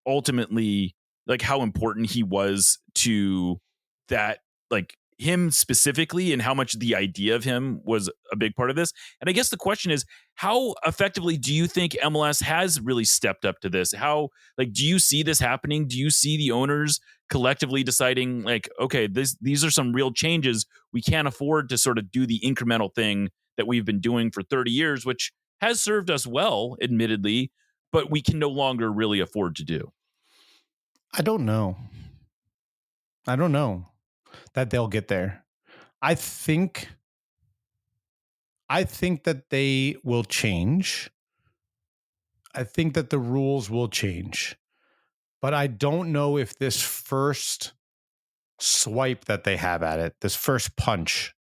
ultimately, like, how important he was to that, like, him specifically, and how much the idea of him was a big part of this. And I guess the question is, how effectively do you think MLS has really stepped up to this? How, like, do you see this happening? Do you see the owners collectively deciding, like, okay, these are some real changes. We can't afford to sort of do the incremental thing that we've been doing for 30 years, which has served us well, admittedly, but we can no longer really afford to do?
I don't know that they'll get there. I think that they will change. I think that the rules will change. But I don't know if this first swipe that they have at it, this first punch,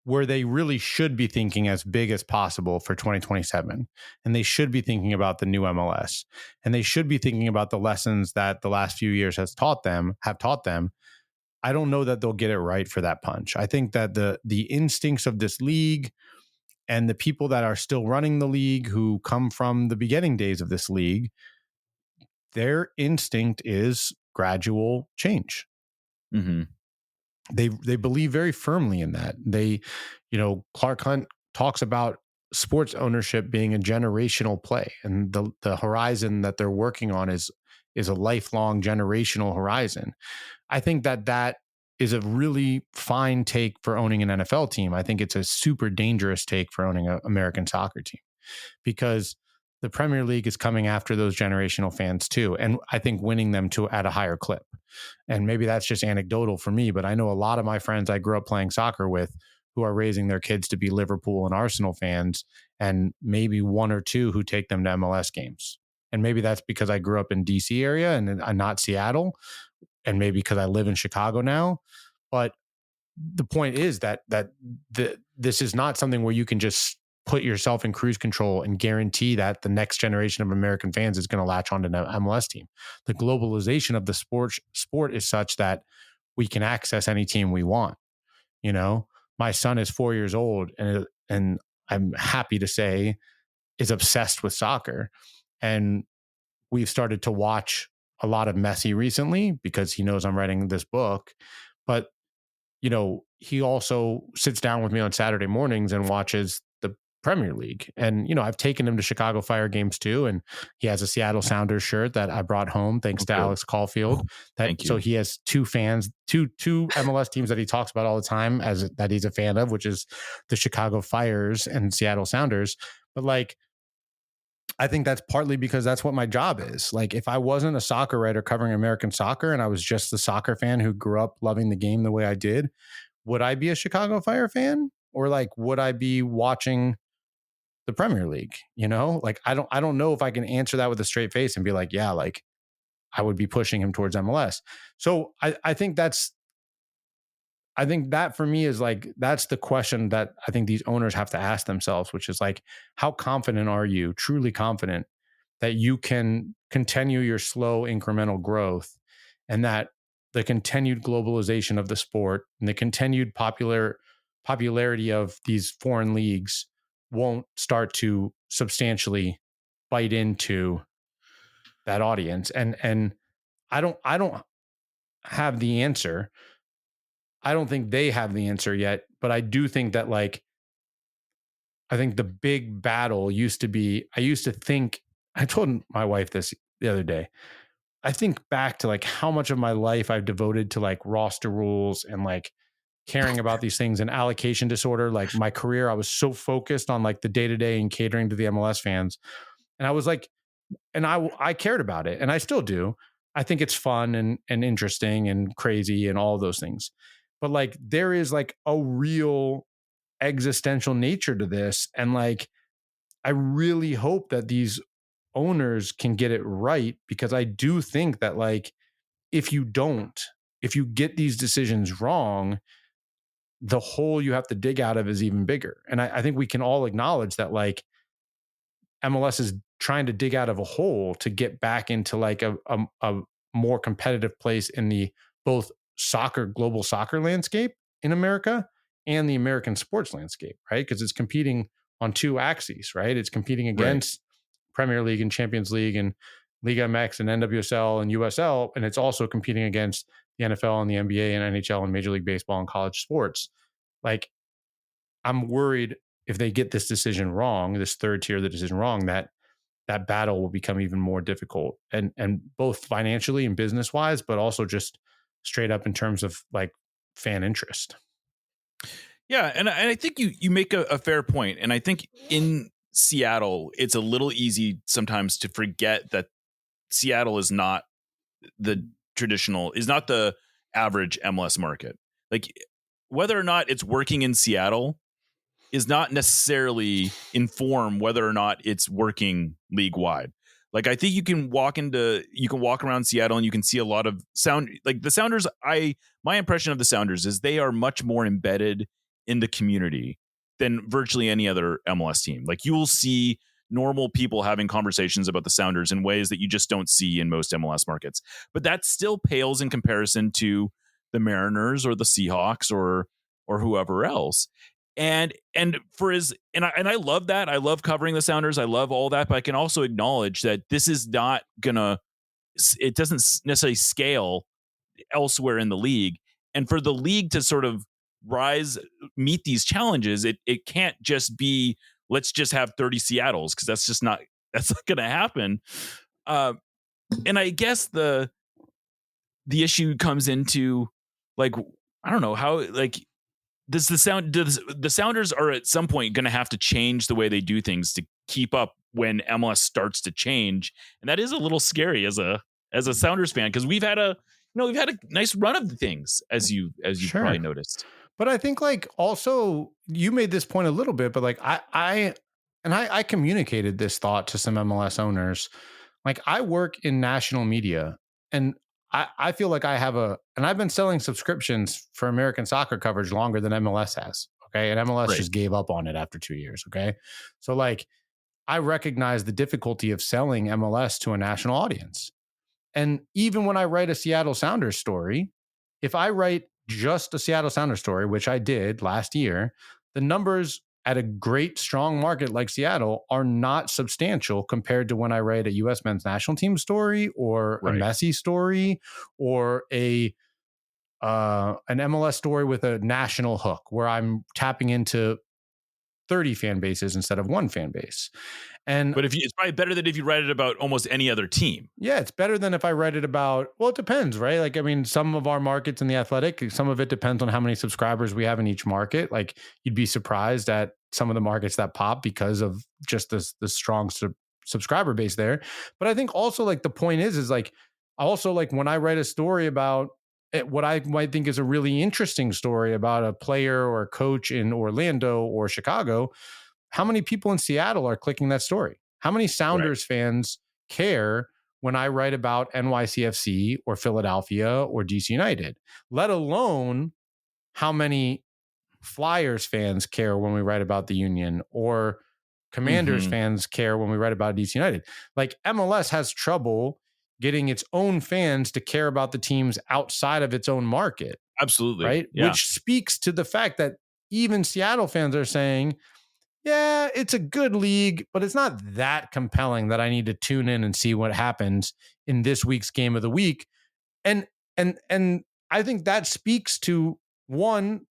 where they really should be thinking as big as possible for 2027. And they should be thinking about the new MLS. And they should be thinking about the lessons that the last few years have taught them. I don't know that they'll get it right for that punch. I think that the instincts of this league and the people that are still running the league, who come from the beginning days of this league, their instinct is gradual change.
Mm-hmm.
They believe very firmly in that. Clark Hunt talks about sports ownership being a generational play, and the horizon that they're working on is a lifelong generational horizon. I think that is a really fine take for owning an NFL team. I think it's a super dangerous take for owning an American soccer team, because the Premier League is coming after those generational fans too. And I think winning them at a higher clip. And maybe that's just anecdotal for me, but I know a lot of my friends I grew up playing soccer with who are raising their kids to be Liverpool and Arsenal fans, and maybe one or two who take them to MLS games. And maybe that's because I grew up in DC area and not Seattle, and maybe because I live in Chicago now. But the point is that this is not something where you can just put yourself in cruise control and guarantee that the next generation of American fans is going to latch onto an MLS team. The globalization of the sport is such that we can access any team we want. My son is 4 years old, and I'm happy to say is obsessed with soccer. And we've started to watch a lot of Messi recently because he knows I'm writing this book. But, he also sits down with me on Saturday mornings and watches the Premier League. And, I've taken him to Chicago Fire games too. And he has a Seattle Sounders shirt that I brought home thanks to Alex Caulfield.
Thank you.
So he has two MLS teams that he talks about all the time that he's a fan of, which is the Chicago Fires and Seattle Sounders. But I think that's partly because that's what my job is. Like, if I wasn't a soccer writer covering American soccer and I was just the soccer fan who grew up loving the game the way I did, would I be a Chicago Fire fan? Or would I be watching the Premier League? I don't know if I can answer that with a straight face and be like, yeah, I would be pushing him towards MLS. So I think that for me is that's the question that I think these owners have to ask themselves, which is how confident are you, truly confident, that you can continue your slow incremental growth, and that the continued globalization of the sport and the continued popularity of these foreign leagues won't start to substantially bite into that audience. And I don't have the answer. I don't think they have the answer yet, but I do think that I think the big battle used to be, I told my wife this the other day. I think back to how much of my life I've devoted to roster rules and caring about these things, and allocation disorder. My career, I was so focused on the day-to-day and catering to the MLS fans. And I was and I cared about it, and I still do. I think it's fun and interesting and crazy and all of those things. But there is a real existential nature to this. And I really hope that these owners can get it right, because I do think that if you don't, if you get these decisions wrong, the hole you have to dig out of is even bigger. And I think we can all acknowledge that like MLS is trying to dig out of a hole to get back into like a more competitive place in the both global soccer landscape in America and the American sports landscape, right? Because it's competing on two axes, right? It's competing against Premier League and Champions League and Liga MX and NWSL and USL, and it's also competing against the NFL and the NBA and NHL and Major League Baseball and college sports. Like, I'm worried if they get this decision wrong, this third tier of the decision wrong, that battle will become even more difficult, and both financially and business wise, but also just straight up in terms of like fan interest.
Yeah, and I think you make a fair point, and I think in Seattle it's a little easy sometimes to forget that Seattle is not the average MLS market. Like, whether or not it's working in Seattle is not necessarily inform whether or not it's working league wide. Like, I think you can walk around Seattle and you can see a lot of like the Sounders. My impression of the Sounders is they are much more embedded in the community than virtually any other MLS team. Like, you will see normal people having conversations about the Sounders in ways that you just don't see in most MLS markets. But that still pales in comparison to the Mariners or the Seahawks or whoever else. And I love that. I love covering the Sounders. I love all that, but I can also acknowledge that this is not it doesn't necessarily scale elsewhere in the league. And for the league to sort of meet these challenges, it can't just be, let's just have 30 Seattles, because that's not going to happen. And I guess the issue comes into, like, I don't know how, like, the Sounders are at some point going to have to change the way they do things to keep up when MLS starts to change, and that is a little scary as a Sounders fan, because we've had a nice run of things, as you
Sure.
probably noticed.
But I think, like, also you made this point a little bit, but like I communicated this thought to some MLS owners. Like, I work in national media, and I feel like and I've been selling subscriptions for American soccer coverage longer than MLS has. Okay. And MLS just gave up on it after 2 years. Okay. So, like, I recognize the difficulty of selling MLS to a national audience. And even when I write a Seattle Sounders story, if I write just a Seattle Sounders story, which I did last year, the numbers at a great, strong market like Seattle are not substantial compared to when I write a U.S. men's national team story or a Messi story or an MLS story with a national hook where I'm tapping into 30 fan bases instead of one fan base. But
it's probably better than if you write it about almost any other team.
Yeah, it's better than if I write it about, well, it depends, right? Like, I mean, some of our markets in The Athletic, some of it depends on how many subscribers we have in each market. Like, you'd be surprised at some of the markets that pop because of just the strong subscriber base there. But I think also, like, the point is like, also, like, when I write a story about what I might think is a really interesting story about a player or a coach in Orlando or Chicago, how many people in Seattle are clicking that story? How many Sounders fans care when I write about NYCFC or Philadelphia or DC United? Let alone how many Flyers fans care when we write about the Union, or Commanders fans care when we write about DC United. Like, MLS has trouble getting its own fans to care about the teams outside of its own market.
Absolutely.
Right?
Yeah.
Which speaks to the fact that even Seattle fans are saying, yeah, it's a good league, but it's not that compelling that I need to tune in and see what happens in this week's game of the week. And I think that speaks to, one,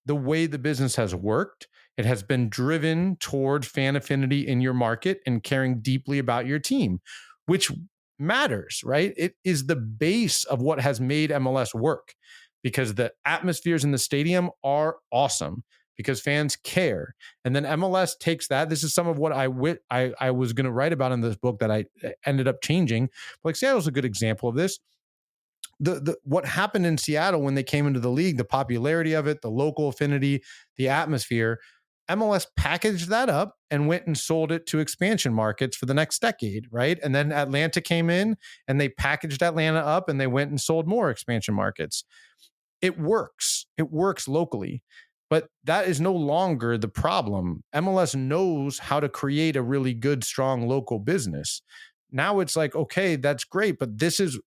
the way the business has worked. It has been driven toward fan affinity in your market and caring deeply about your team, which matters, right? It is the base of what has made MLS work, because the atmospheres in the stadium are awesome, because fans care. And then MLS takes that. This is some of what I was going to write about in this book that I ended up changing. Like, Seattle's a good example of this. What happened in Seattle when they came into the league, the popularity of it, the local affinity, the atmosphere, MLS packaged that up and went and sold it to expansion markets for the next decade, right? And then Atlanta came in and they packaged Atlanta up and they went and sold more expansion markets. It works. It works locally. But that is no longer the problem. MLS knows how to create a really good, strong local business. Now it's like, okay, that's great, but this is,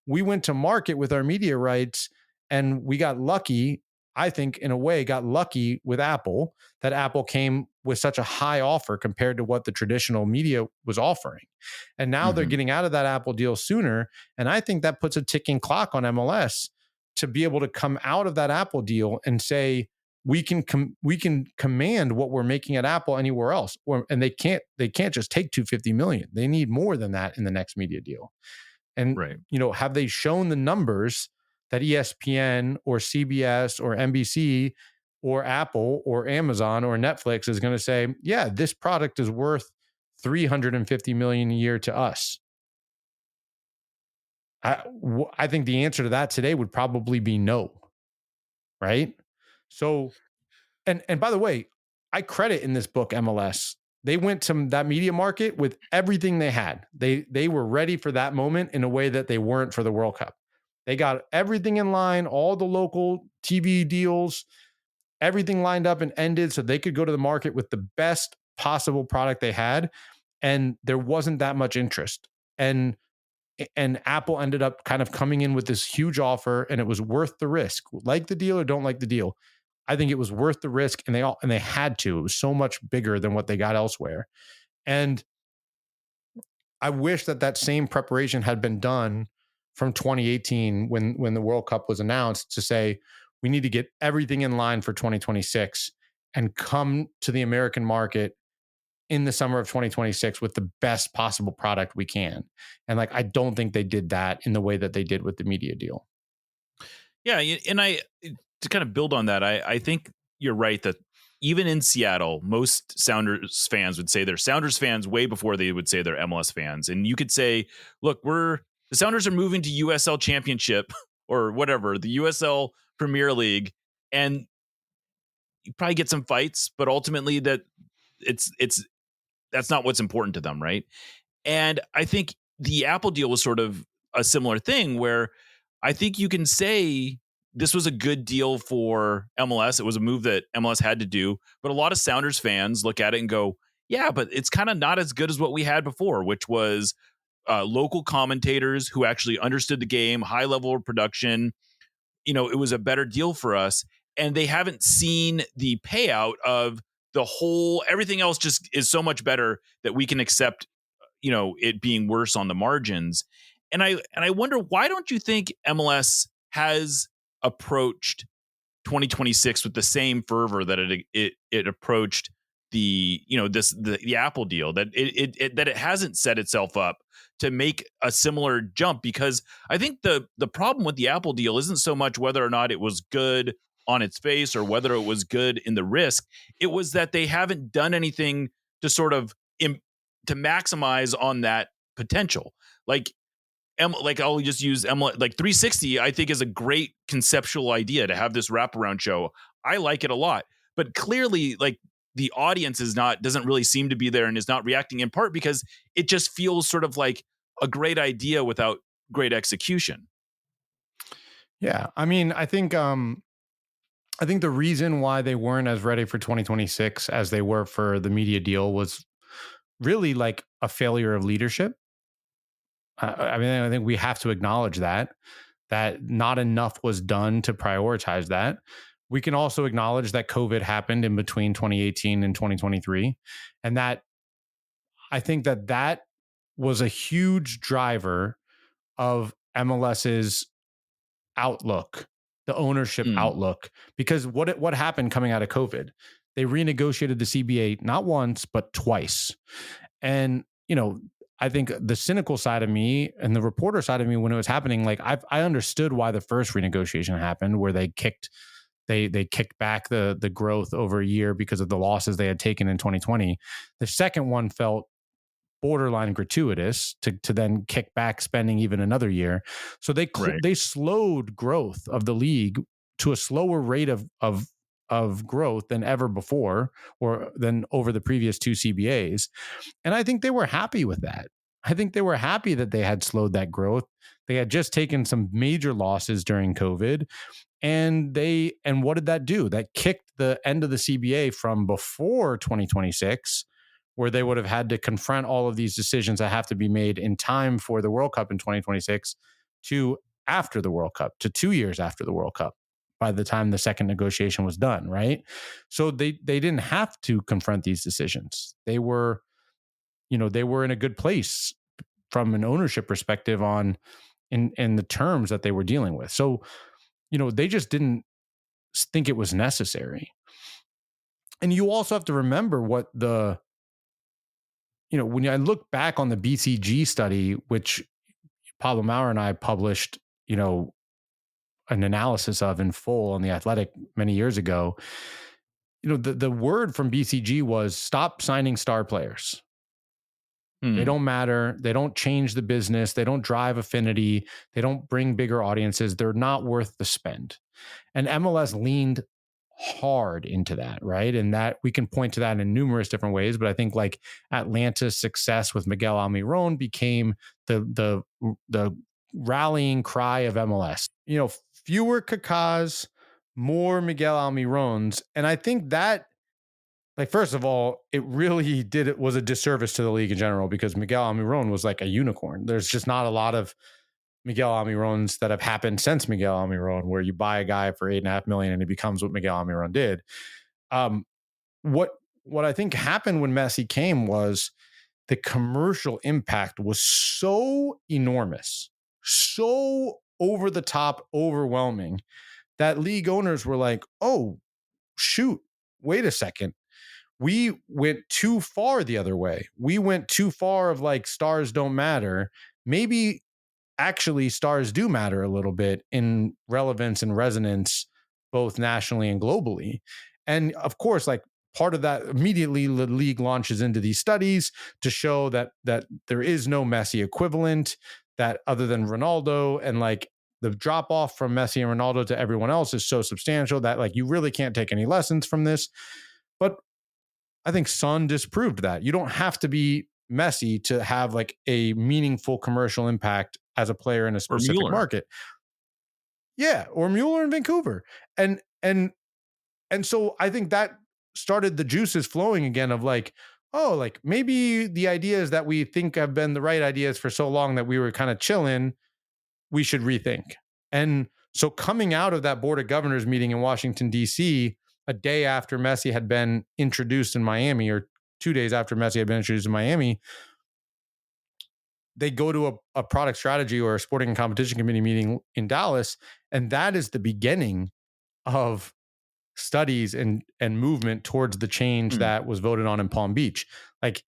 we went to market with our media rights and we got lucky. I think in a way got lucky with Apple, that Apple came with such a high offer compared to what the traditional media was offering. And now they're getting out of that Apple deal sooner. And I think that puts a ticking clock on MLS to be able to come out of that Apple deal and say, we can command what we're making at Apple anywhere else. And they can't just take $250 million. They need more than that in the next media deal. And, have they shown the numbers that ESPN or CBS or NBC or Apple or Amazon or Netflix is going to say, yeah, this product is worth $350 million a year to us? I think the answer to that today would probably be no. Right? So, and by the way, I credit in this book MLS. They went to that media market with everything they had. They were ready for that moment in a way that they weren't for the World Cup. They got everything in line, all the local TV deals, everything lined up and ended so they could go to the market with the best possible product they had. And there wasn't that much interest. And Apple ended up kind of coming in with this huge offer, and it was worth the risk. Like the deal or don't like the deal, I think it was worth the risk, and they had to. It was so much bigger than what they got elsewhere. And I wish that same preparation had been done from 2018 when the World Cup was announced, to say we need to get everything in line for 2026 and come to the American market in the summer of 2026 with the best possible product we can. And I don't think they did that in the way that they did with the media deal.
Yeah. And to kind of build on that, I think you're right that even in Seattle, most Sounders fans would say they're Sounders fans way before they would say they're MLS fans. And you could say, look, the Sounders are moving to USL Championship or whatever, the USL Premier League, and you probably get some fights, but ultimately that's not what's important to them, right? And I think the Apple deal was sort of a similar thing, where I think you can say this was a good deal for MLS. It was a move that MLS had to do, but a lot of Sounders fans look at it and go, yeah, but it's kind of not as good as what we had before, which was local commentators who actually understood the game, high level of production. It was a better deal for us. And they haven't seen the payout of everything else just is so much better that we can accept, it being worse on the margins. And I wonder, why don't you think MLS has approached 2026 with the same fervor that it approached the Apple deal, that it hasn't set itself up to make a similar jump? Because I think the problem with the Apple deal isn't so much whether or not it was good on its face or whether it was good in the risk. It was that they haven't done anything to sort of to maximize on that potential. I'll just use 360, I think, is a great conceptual idea to have this wraparound show. I like it a lot, but clearly the audience doesn't really seem to be there and is not reacting, in part because it just feels sort of like a great idea without great execution.
Yeah. I mean, I think the reason why they weren't as ready for 2026 as they were for the media deal was really a failure of leadership. I think we have to acknowledge that not enough was done to prioritize that. We can also acknowledge that COVID happened in between 2018 and 2023. And that I think that was a huge driver of MLS's outlook, the ownership outlook, because what happened coming out of COVID? They renegotiated the CBA not once, but twice. And, I think the cynical side of me and the reporter side of me, when it was happening, I understood why the first renegotiation happened, where they kicked back the growth over a year because of the losses they had taken in 2020. The second one felt borderline gratuitous to then kick back spending even another year. So they slowed growth of the league to a slower rate of of growth than ever before, or than over the previous two CBAs. And I think they were happy with that. I think they were happy that they had slowed that growth. They had just taken some major losses during COVID. And what did that do? That kicked the end of the CBA from before 2026, where they would have had to confront all of these decisions that have to be made in time for the World Cup in 2026, to after the World Cup, to 2 years after the World Cup, by the time the second negotiation was done, right? So they didn't have to confront these decisions. They were in a good place from an ownership perspective in the terms that they were dealing with. So, they just didn't think it was necessary. And you also have to remember what when I look back on the BCG study, which Pablo Maurer and I published, an analysis of in full on The Athletic many years ago, the word from BCG was stop signing star players. They don't matter. They don't change the business. They don't drive affinity. They don't bring bigger audiences. They're not worth the spend. And MLS leaned hard into that, right? And that we can point to that in numerous different ways. But I think like Atlanta's success with Miguel Almiron became the rallying cry of MLS. Fewer Kakas, more Miguel Almirons. And I think that, like, first of all, it really was a disservice to the league in general, because Miguel Almiron was like a unicorn. There's just not a lot of Miguel Almirons that have happened since Miguel Almiron, where you buy a guy for $8.5 million and he becomes what Miguel Almiron did. What I think happened when Messi came was the commercial impact was so enormous, so over the top, overwhelming, that league owners were like, oh, shoot, wait a second. We went too far the other way. We went too far of like, stars don't matter. Maybe actually stars do matter a little bit in relevance and resonance, both nationally and globally. And of course, like, part of that, immediately the league launches into these studies to show that there is no Messi equivalent, that other than Ronaldo, and like the drop off from Messi and Ronaldo to everyone else is so substantial that like you really can't take any lessons from this. But I think Sun disproved that. You don't have to be Messi to have like a meaningful commercial impact as a player in a specific market. Yeah, or Mueller in Vancouver. And so I think that started the juices flowing again of like, oh, like maybe the ideas that we think have been the right ideas for so long that we were kind of chilling, we should rethink. And so coming out of that Board of Governors meeting in Washington, D.C., a day after Messi had been introduced in Miami, or 2 days after Messi had been introduced in Miami, they go to a product strategy or a sporting and competition committee meeting in Dallas. And that is the beginning of studies and movement towards the change that was voted on in Palm Beach. Like,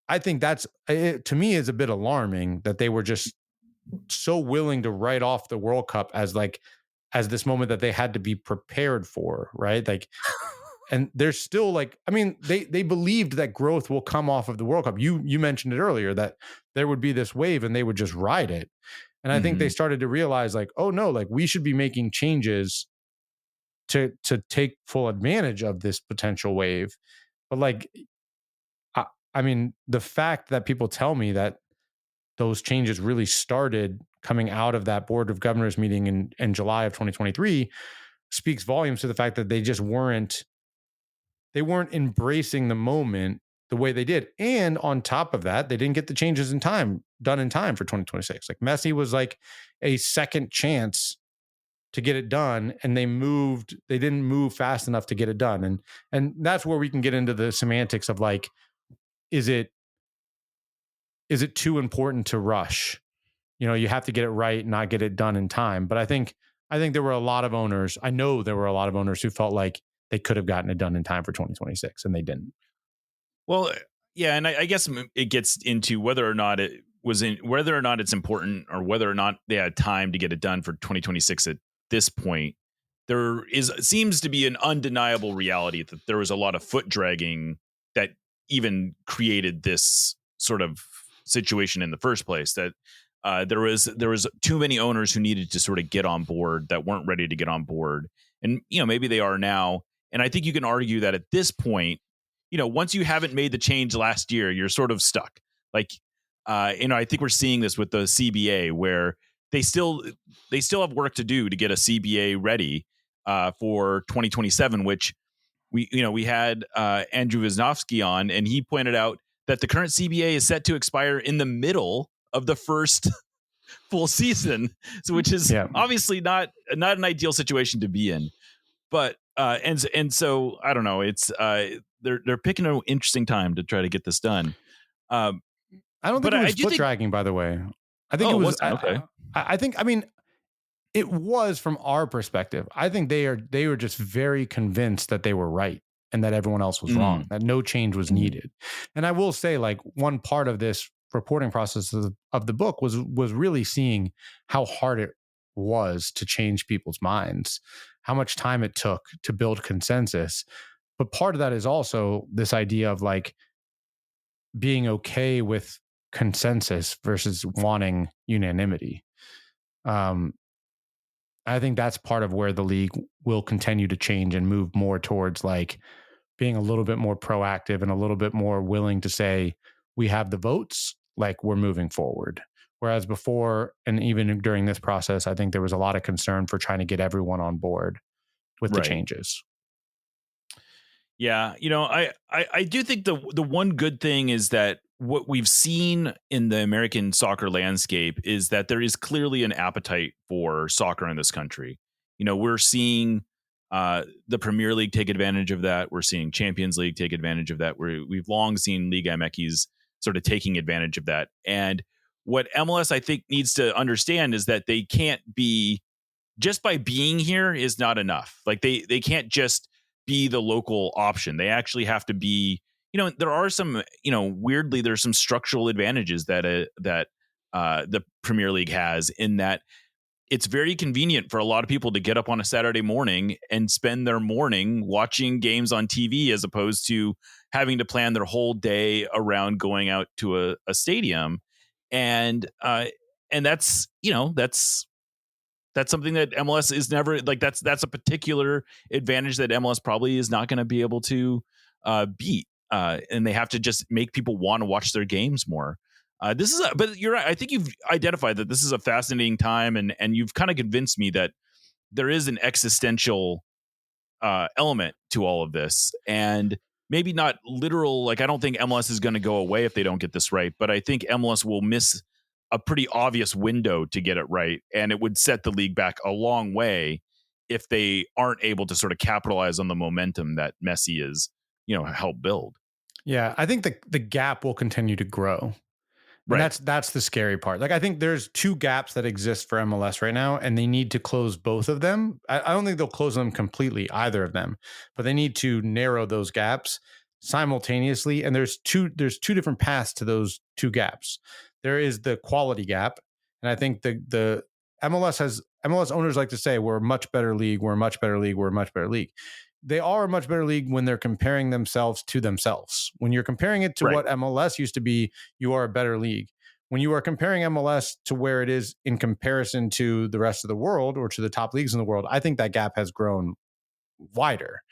I think to me, is a bit alarming that they were just so willing to write off the World Cup as this moment that they had to be prepared for, right? Like, and there's still like, I mean, they believed that growth will come off of the World Cup. You mentioned it earlier, that there would be this wave and they would just ride it. And I think they started to realize like, oh no, like we should be making changes to take full advantage of this potential wave. But like, I mean, the fact that people tell me that those changes really started coming out of that Board of Governors meeting in July of 2023 speaks volumes to the fact that they just weren't embracing the moment the way they did. And on top of that, they didn't get the changes done in time for 2026. Like, Messi was like a second chance to get it done, and they didn't move fast enough to get it done. And that's where we can get into the semantics of like, is it too important to rush? You have to get it right, not get it done in time. But I think there were a lot of owners. I know there were a lot of owners who felt like they could have gotten it done in time for 2026, and they didn't.
Well, yeah, and I guess it gets into whether or not it's important, or whether or not they had time to get it done for 2026 at this point. There seems to be an undeniable reality that there was a lot of foot dragging that even created this sort of situation in the first place. That there was too many owners who needed to sort of get on board that weren't ready to get on board. And, maybe they are now. And I think you can argue that at this point, once you haven't made the change last year, you're sort of stuck. Like, I think we're seeing this with the CBA, where they still have work to do to get a CBA ready for 2027, which we had Andrew Wisnowski on, and he pointed out that the current CBA is set to expire in the middle of the first full season, so which is obviously not an ideal situation to be in. But and so I don't know. It's they're picking an interesting time to try to get this done.
I don't think it was foot dragging, by the way. I think it was okay. I think, I mean, it was from our perspective. I think they were just very convinced that they were right and that everyone else was wrong, that no change was needed. And I will say, like, one part of this reporting process of the book was really seeing how hard it was to change people's minds, how much time it took to build consensus. But part of that is also this idea of like being okay with consensus versus wanting unanimity. I think that's part of where the league will continue to change and move more towards like being a little bit more proactive and a little bit more willing to say, we have the votes, like we're moving forward. Whereas before, and even during this process, I think there was a lot of concern for trying to get everyone on board with the changes.
Yeah. I do think the one good thing is that what we've seen in the American soccer landscape is that there is clearly an appetite for soccer in this country. We're seeing the Premier League take advantage of that. We're seeing Champions League take advantage of that. We've long seen Liga MX sort of taking advantage of that. And what MLS, I think, needs to understand is that they can't be, just by being here is not enough. Like they can't just be the local option. They actually have to be, there are some, weirdly, there's some structural advantages that the Premier League has, in that it's very convenient for a lot of people to get up on a Saturday morning and spend their morning watching games on TV, as opposed to having to plan their whole day around going out to a stadium. And that's, that's something that MLS is never, like, that's a particular advantage that MLS probably is not going to be able to beat. And they have to just make people want to watch their games more. But you're right. I think you've identified that this is a fascinating time, and you've kind of convinced me that there is an existential element to all of this, and maybe not literal. Like, I don't think MLS is going to go away if they don't get this right, but I think MLS will miss a pretty obvious window to get it right, and it would set the league back a long way if they aren't able to sort of capitalize on the momentum that Messi is, helped build.
Yeah, I think the gap will continue to grow. And that's the scary part. Like, I think there's two gaps that exist for MLS right now, and they need to close both of them. I don't think they'll close them completely, either of them, but they need to narrow those gaps simultaneously. And there's two different paths to those two gaps. There is the quality gap, and I think the MLS owners like to say we're a much better league, we're a much better league, we're a much better league. They are a much better league when they're comparing themselves to themselves. When you're comparing it to what MLS used to be, you are a better league. When you are comparing MLS to where it is in comparison to the rest of the world or to the top leagues in the world, I think that gap has grown wider.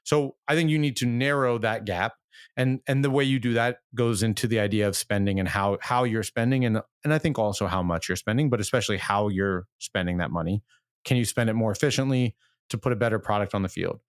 So I think you need to narrow that gap. And the way you do that goes into the idea of spending and how you're spending, and I think also how much you're spending, but especially how you're spending that money. Can you spend it more efficiently to put a better product on the field?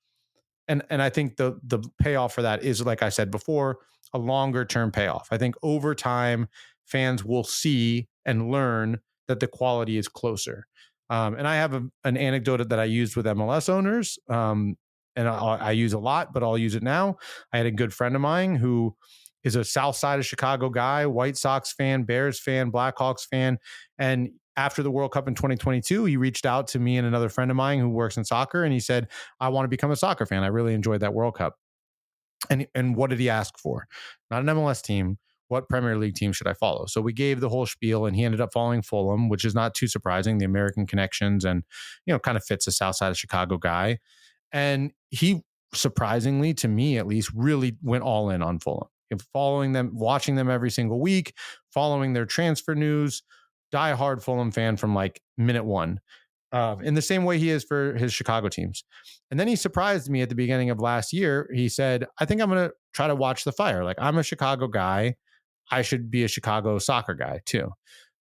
And I think the payoff for that is, like I said before, a longer term payoff. I think over time, fans will see and learn that the quality is closer. And I have an anecdote that I used with MLS owners, and I use a lot, but I'll use it now. I had a good friend of mine who is a South Side of Chicago guy, White Sox fan, Bears fan, Blackhawks fan, and after the World Cup in 2022, he reached out to me and another friend of mine who works in soccer, and he said, I want to become a soccer fan. I really enjoyed that World Cup. And what did he ask for? Not an MLS team. What Premier League team should I follow? So we gave the whole spiel, and he ended up following Fulham, which is not too surprising, the American connections, and, kind of fits a South Side of Chicago guy. And he, surprisingly, to me at least, really went all in on Fulham. Following them, watching them every single week, following their transfer news, diehard Fulham fan from like minute one. in the same way he is for his Chicago teams. And then he surprised me at the beginning of last year. He said, I think I'm going to try to watch the Fire. Like, I'm a Chicago guy. I should be a Chicago soccer guy too.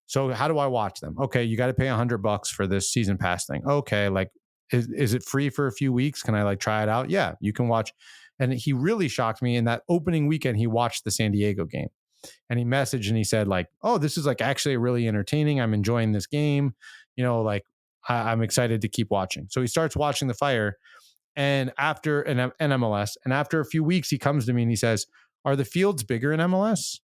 So how do I watch them? Okay, you got to pay $100 for this season pass thing. Okay, like, is it free for a few weeks? Can I like try it out? Yeah, you can watch. And he really shocked me in that opening weekend. He watched the San Diego game and he messaged and he said like, oh, this is like actually really entertaining. I'm enjoying this game. Like I'm excited to keep watching. So he starts watching the Fire, and after an MLS, and after a few weeks, he comes to me and he says, are the fields bigger in MLS?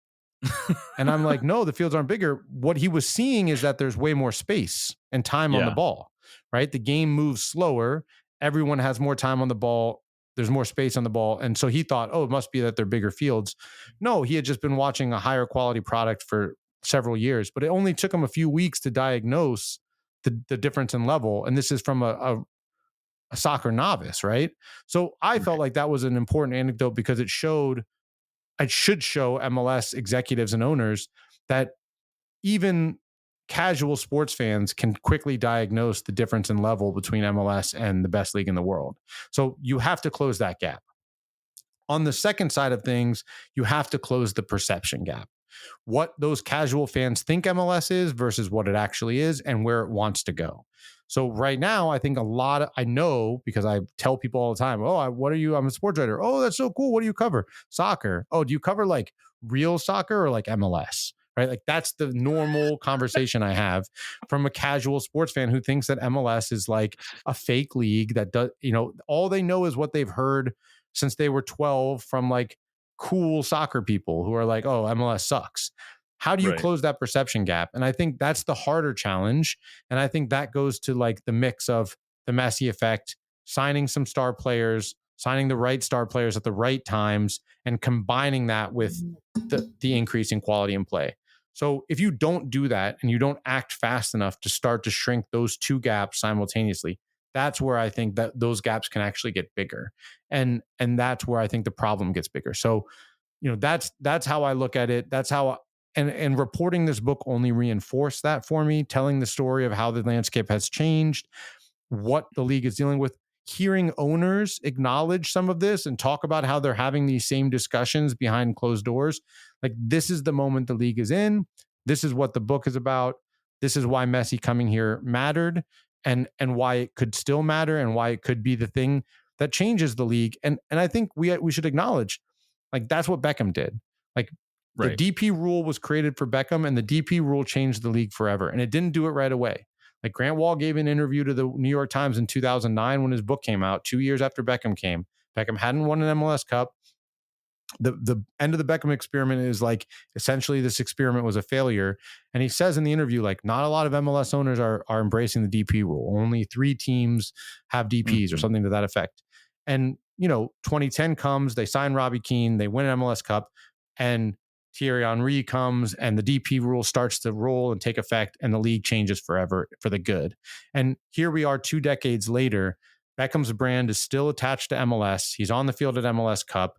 And I'm like, no, the fields aren't bigger. What he was seeing is that there's way more space and time on the ball, right? The game moves slower. Everyone has more time on the ball. There's more space on the ball. And so he thought, oh, it must be that they're bigger fields. No, he had just been watching a higher quality product for several years, but it only took him a few weeks to diagnose the difference in level. And this is from a soccer novice, right? So I felt like that was an important anecdote because it should show MLS executives and owners that even casual sports fans can quickly diagnose the difference in level between MLS and the best league in the world. So you have to close that gap. On the second side of things, you have to close the perception gap. What those casual fans think MLS is versus what it actually is and where it wants to go. So right now, I think I know because I tell people all the time, oh, what are you? I'm a sports writer. Oh, that's so cool. What do you cover? Soccer. Oh, do you cover like real soccer or like MLS? Right? Like that's the normal conversation I have from a casual sports fan who thinks that MLS is like a fake league that does, all they know is what they've heard since they were 12 from like cool soccer people who are like, oh, MLS sucks. How do you close that perception gap? And I think that's the harder challenge. And I think that goes to like the mix of the Messi effect, signing some star players, signing the right star players at the right times, and combining that with the increase in quality in play. So if you don't do that and you don't act fast enough to start to shrink those two gaps simultaneously, that's where I think that those gaps can actually get bigger. And that's where I think the problem gets bigger. So, that's how I look at it. That's how and reporting this book only reinforced that for me, telling the story of how the landscape has changed, what the league is dealing with, hearing owners acknowledge some of this and talk about how they're having these same discussions behind closed doors. Like, this is the moment the league is in. This is what the book is about. This is why Messi coming here mattered and why it could still matter and why it could be the thing that changes the league. And I think we should acknowledge, like, that's what Beckham did. Like, the DP rule was created for Beckham, and the DP rule changed the league forever. And it didn't do it right away. Like, Grant Wall gave an interview to the New York Times in 2009 when his book came out, 2 years after Beckham came. Beckham hadn't won an MLS Cup. The end of the Beckham experiment is like, essentially this experiment was a failure. And he says in the interview, like, not a lot of MLS owners are embracing the DP rule. Only 3 teams have DPs or something to that effect. And, 2010 comes, they sign Robbie Keane, they win an MLS Cup, and Thierry Henry comes and the DP rule starts to roll and take effect, and the league changes forever for the good. And here we are 2 decades later. Beckham's brand is still attached to MLS. He's on the field at MLS Cup.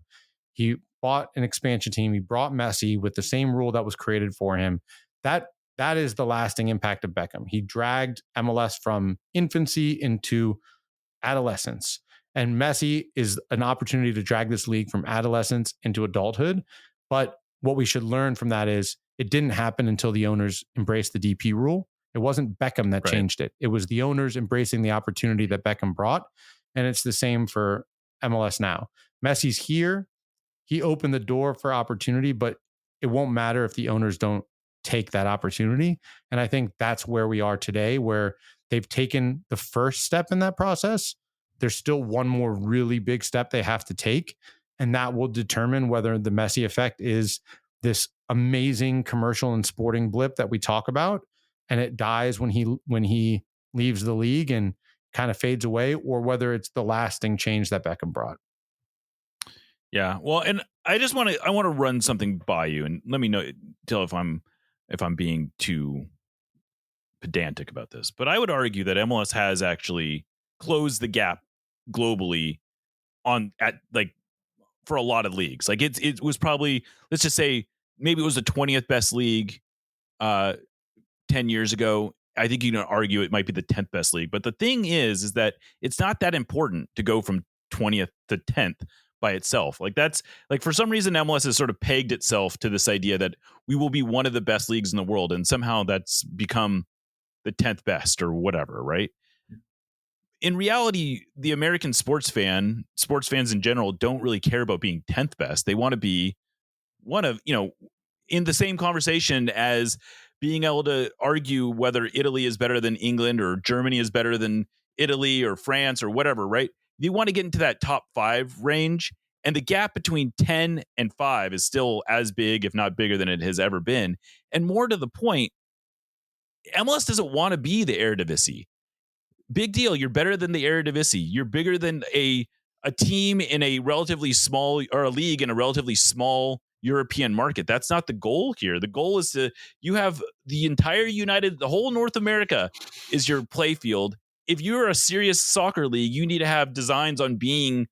He bought an expansion team. He brought Messi with the same rule that was created for him. That is the lasting impact of Beckham. He dragged MLS from infancy into adolescence. And Messi is an opportunity to drag this league from adolescence into adulthood. But what we should learn from that is it didn't happen until the owners embraced the DP rule. It wasn't Beckham that changed it. It was the owners embracing the opportunity that Beckham brought. And it's the same for MLS now. Messi's here. He opened the door for opportunity, but it won't matter if the owners don't take that opportunity. And I think that's where we are today, where they've taken the first step in that process. There's still one more really big step they have to take. And that will determine whether the Messi effect is this amazing commercial and sporting blip that we talk about, and it dies when he leaves the league and kind of fades away, or whether it's the lasting change that Beckham brought.
Yeah. Well, and I want to run something by you, and let me know, tell if I'm being too pedantic about this. But I would argue that MLS has actually closed the gap globally for a lot of leagues. Like, it was probably, let's just say, maybe it was the 20th best league 10 years ago, I think you can argue it might be the 10th best league. But the thing is that it's not that important to go from 20th to 10th by itself. Like that's like for some reason MLS has sort of pegged itself to this idea that we will be one of the best leagues in the world, and somehow that's become the 10th best or whatever, right? In reality, the American sports fans in general don't really care about being 10th best. They want to be one of, in the same conversation as being able to argue whether Italy is better than England or Germany is better than Italy or France or whatever, right? You want to get into that top 5 range, and the gap between 10 and 5 is still as big, if not bigger than it has ever been. And more to the point, MLS doesn't want to be the Eredivisie. Big deal. You're better than the Eredivisie. You're bigger than a team in a relatively small, or a league in a relatively small European market. That's not the goal here. The goal is you have the whole North America is your play field. If you're a serious soccer league, you need to have designs on being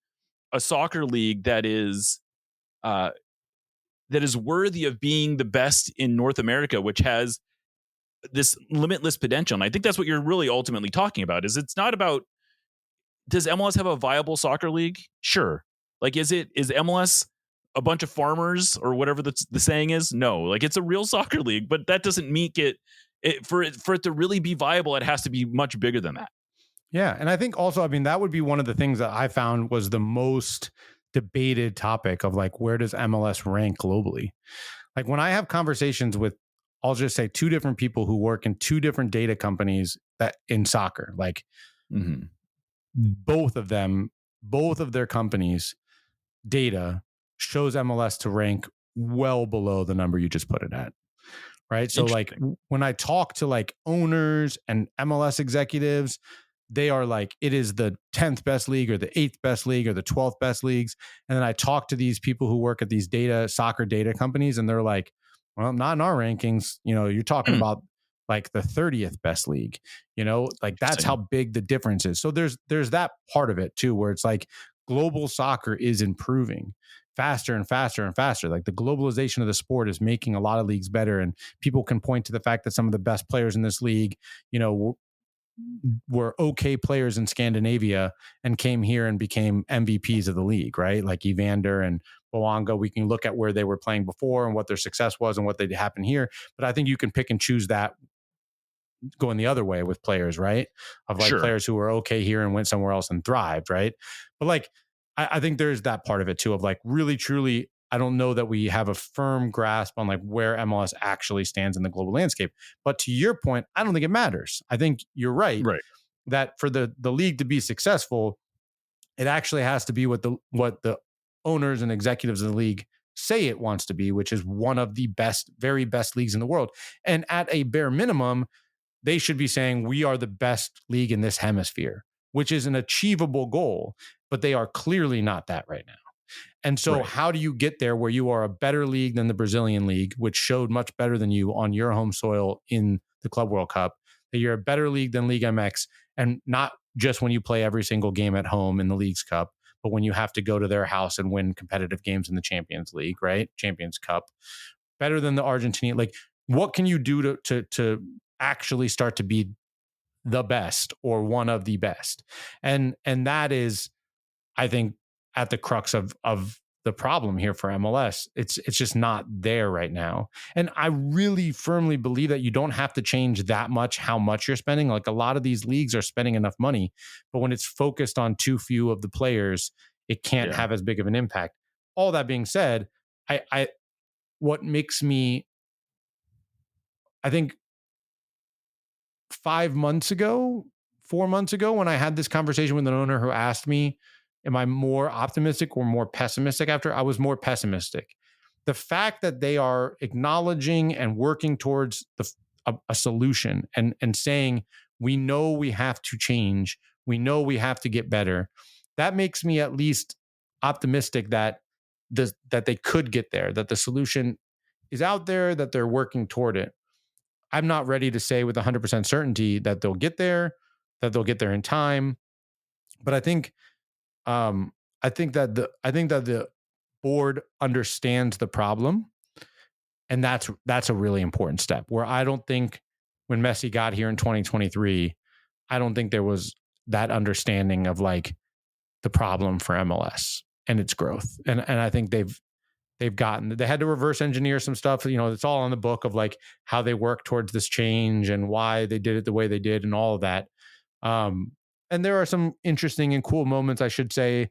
a soccer league that is worthy of being the best in North America, which has this limitless potential. And I think that's what you're really ultimately talking about. Is it's not about, does MLS have a viable soccer league? Sure. Like, is MLS a bunch of farmers or whatever the saying is? No, like it's a real soccer league, but that doesn't make it for it to really be viable. It has to be much bigger than that.
Yeah. And I think also, I mean, that would be one of the things that I found was the most debated topic of like, where does MLS rank globally? Like when I have conversations with, I'll just say 2 different people who work in 2 different data companies that in soccer, like both of their companies' data shows MLS to rank well below the number you just put it at. Right. So like when I talk to like owners and MLS executives, they are like, it is the 10th best league or the 8th best league or the 12th best leagues. And then I talk to these people who work at these soccer data companies, and they're like, well, not in our rankings. You're talking about like the 30th best league, like that's how big the difference is. So there's that part of it too, where it's like global soccer is improving faster and faster and faster. Like the globalization of the sport is making a lot of leagues better. And people can point to the fact that some of the best players in this league, were okay players in Scandinavia and came here and became MVPs of the league, right? Like Evander and Boanga. We can look at where they were playing before and what their success was and what they happened here. But I think you can pick and choose that going the other way with players, right? Of like players who were okay here and went somewhere else and thrived, right? But like, I think there's that part of it too, of like really, truly, I don't know that we have a firm grasp on like where MLS actually stands in the global landscape. But to your point, I don't think it matters. I think you're right. That for the league to be successful, it actually has to be what the owners and executives of the league say it wants to be, which is one of the best, very best leagues in the world. And at a bare minimum, they should be saying we are the best league in this hemisphere, which is an achievable goal, but they are clearly not that right now. And so how do you get there where you are a better league than the Brazilian league, which showed much better than you on your home soil in the Club World Cup, that you're a better league than Liga MX, and not just when you play every single game at home in the Leagues Cup, but when you have to go to their house and win competitive games in the Champions League, right? Champions Cup, better than the Argentinian. Like, what can you do to actually start to be the best or one of the best? And that is, I think, at the crux of the problem here for MLS. It's just not there right now. And I really firmly believe that you don't have to change that much how much you're spending. Like a lot of these leagues are spending enough money, but when it's focused on too few of the players, it can't have as big of an impact. All that being said, what makes me, I think 4 months ago, when I had this conversation with an owner who asked me, am I more optimistic or more pessimistic after? I was more pessimistic. The fact that they are acknowledging and working towards a solution and saying, we know we have to change, we know we have to get better, that makes me at least optimistic that they could get there, that the solution is out there, that they're working toward it. I'm not ready to say with 100% certainty that they'll get there in time, but I think that the board understands the problem, and that's a really important step. Where I don't think when Messi got here in 2023, I don't think there was that understanding of like the problem for MLS and its growth. And I think they had to reverse engineer some stuff. It's all in the book of like how they work towards this change and why they did it the way they did and all of that. And there are some interesting and cool moments, I should say,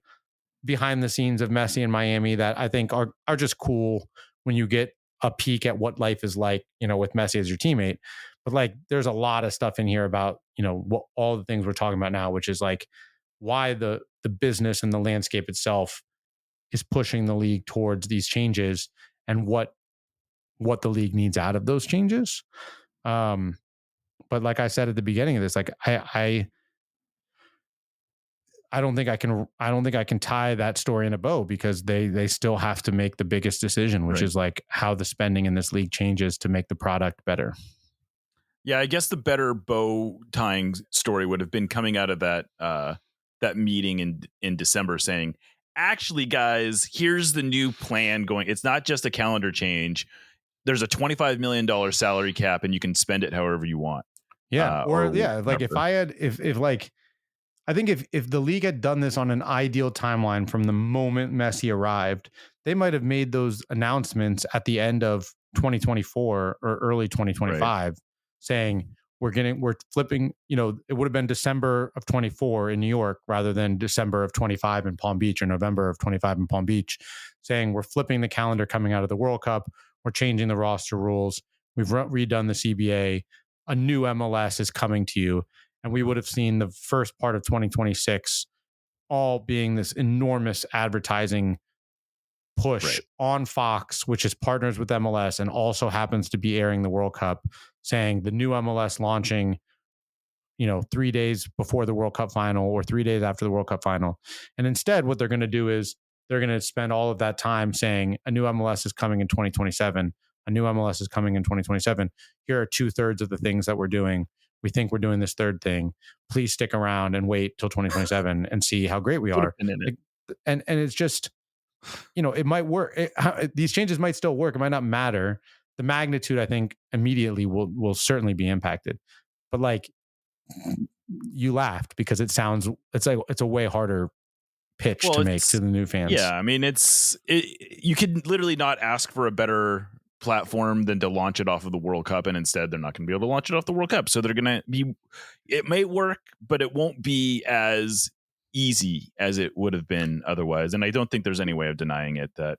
behind the scenes of Messi in Miami that I think are just cool when you get a peek at what life is like, with Messi as your teammate. But like, there's a lot of stuff in here about, what all the things we're talking about now, which is like why the business and the landscape itself is pushing the league towards these changes and what the league needs out of those changes. But like I said at the beginning of this, like I don't think I can tie that story in a bow because they still have to make the biggest decision, which is like how the spending in this league changes to make the product better.
Yeah, I guess the better bow tying story would have been coming out of that meeting in December saying, actually, guys, here's the new plan going. It's not just a calendar change. There's a $25 million salary cap and you can spend it however you want.
Yeah. Like I think if the league had done this on an ideal timeline from the moment Messi arrived, they might have made those announcements at the end of 2024 or early 2025 saying we're flipping, it would have been December of 24 in New York rather than December of 25 in Palm Beach or November of 25 in Palm Beach, saying we're flipping the calendar coming out of the World Cup. We're changing the roster rules. We've redone the CBA. A new MLS is coming to you. And we would have seen the first part of 2026 all being this enormous advertising push on Fox, which is partners with MLS and also happens to be airing the World Cup, saying the new MLS launching, 3 days before the World Cup final or 3 days after the World Cup final. And instead, what they're going to do is they're going to spend all of that time saying a new MLS is coming in 2027. A new MLS is coming in 2027. Here are 2/3 of the things that we're doing. We think we're doing this third thing. Please stick around and wait till 2027 and see how great we are. And it's just, it might work. These changes might still work. It might not matter. The magnitude, I think, immediately will certainly be impacted. But like, you laughed because it's a way harder pitch to make to the new fans.
Yeah, I mean, you could literally not ask for a better platform than to launch it off of the World Cup, and instead they're not going to be able to launch it off the World Cup. So they're going to be, it may work, but it won't be as easy as it would have been otherwise. And I don't think there's any way of denying it that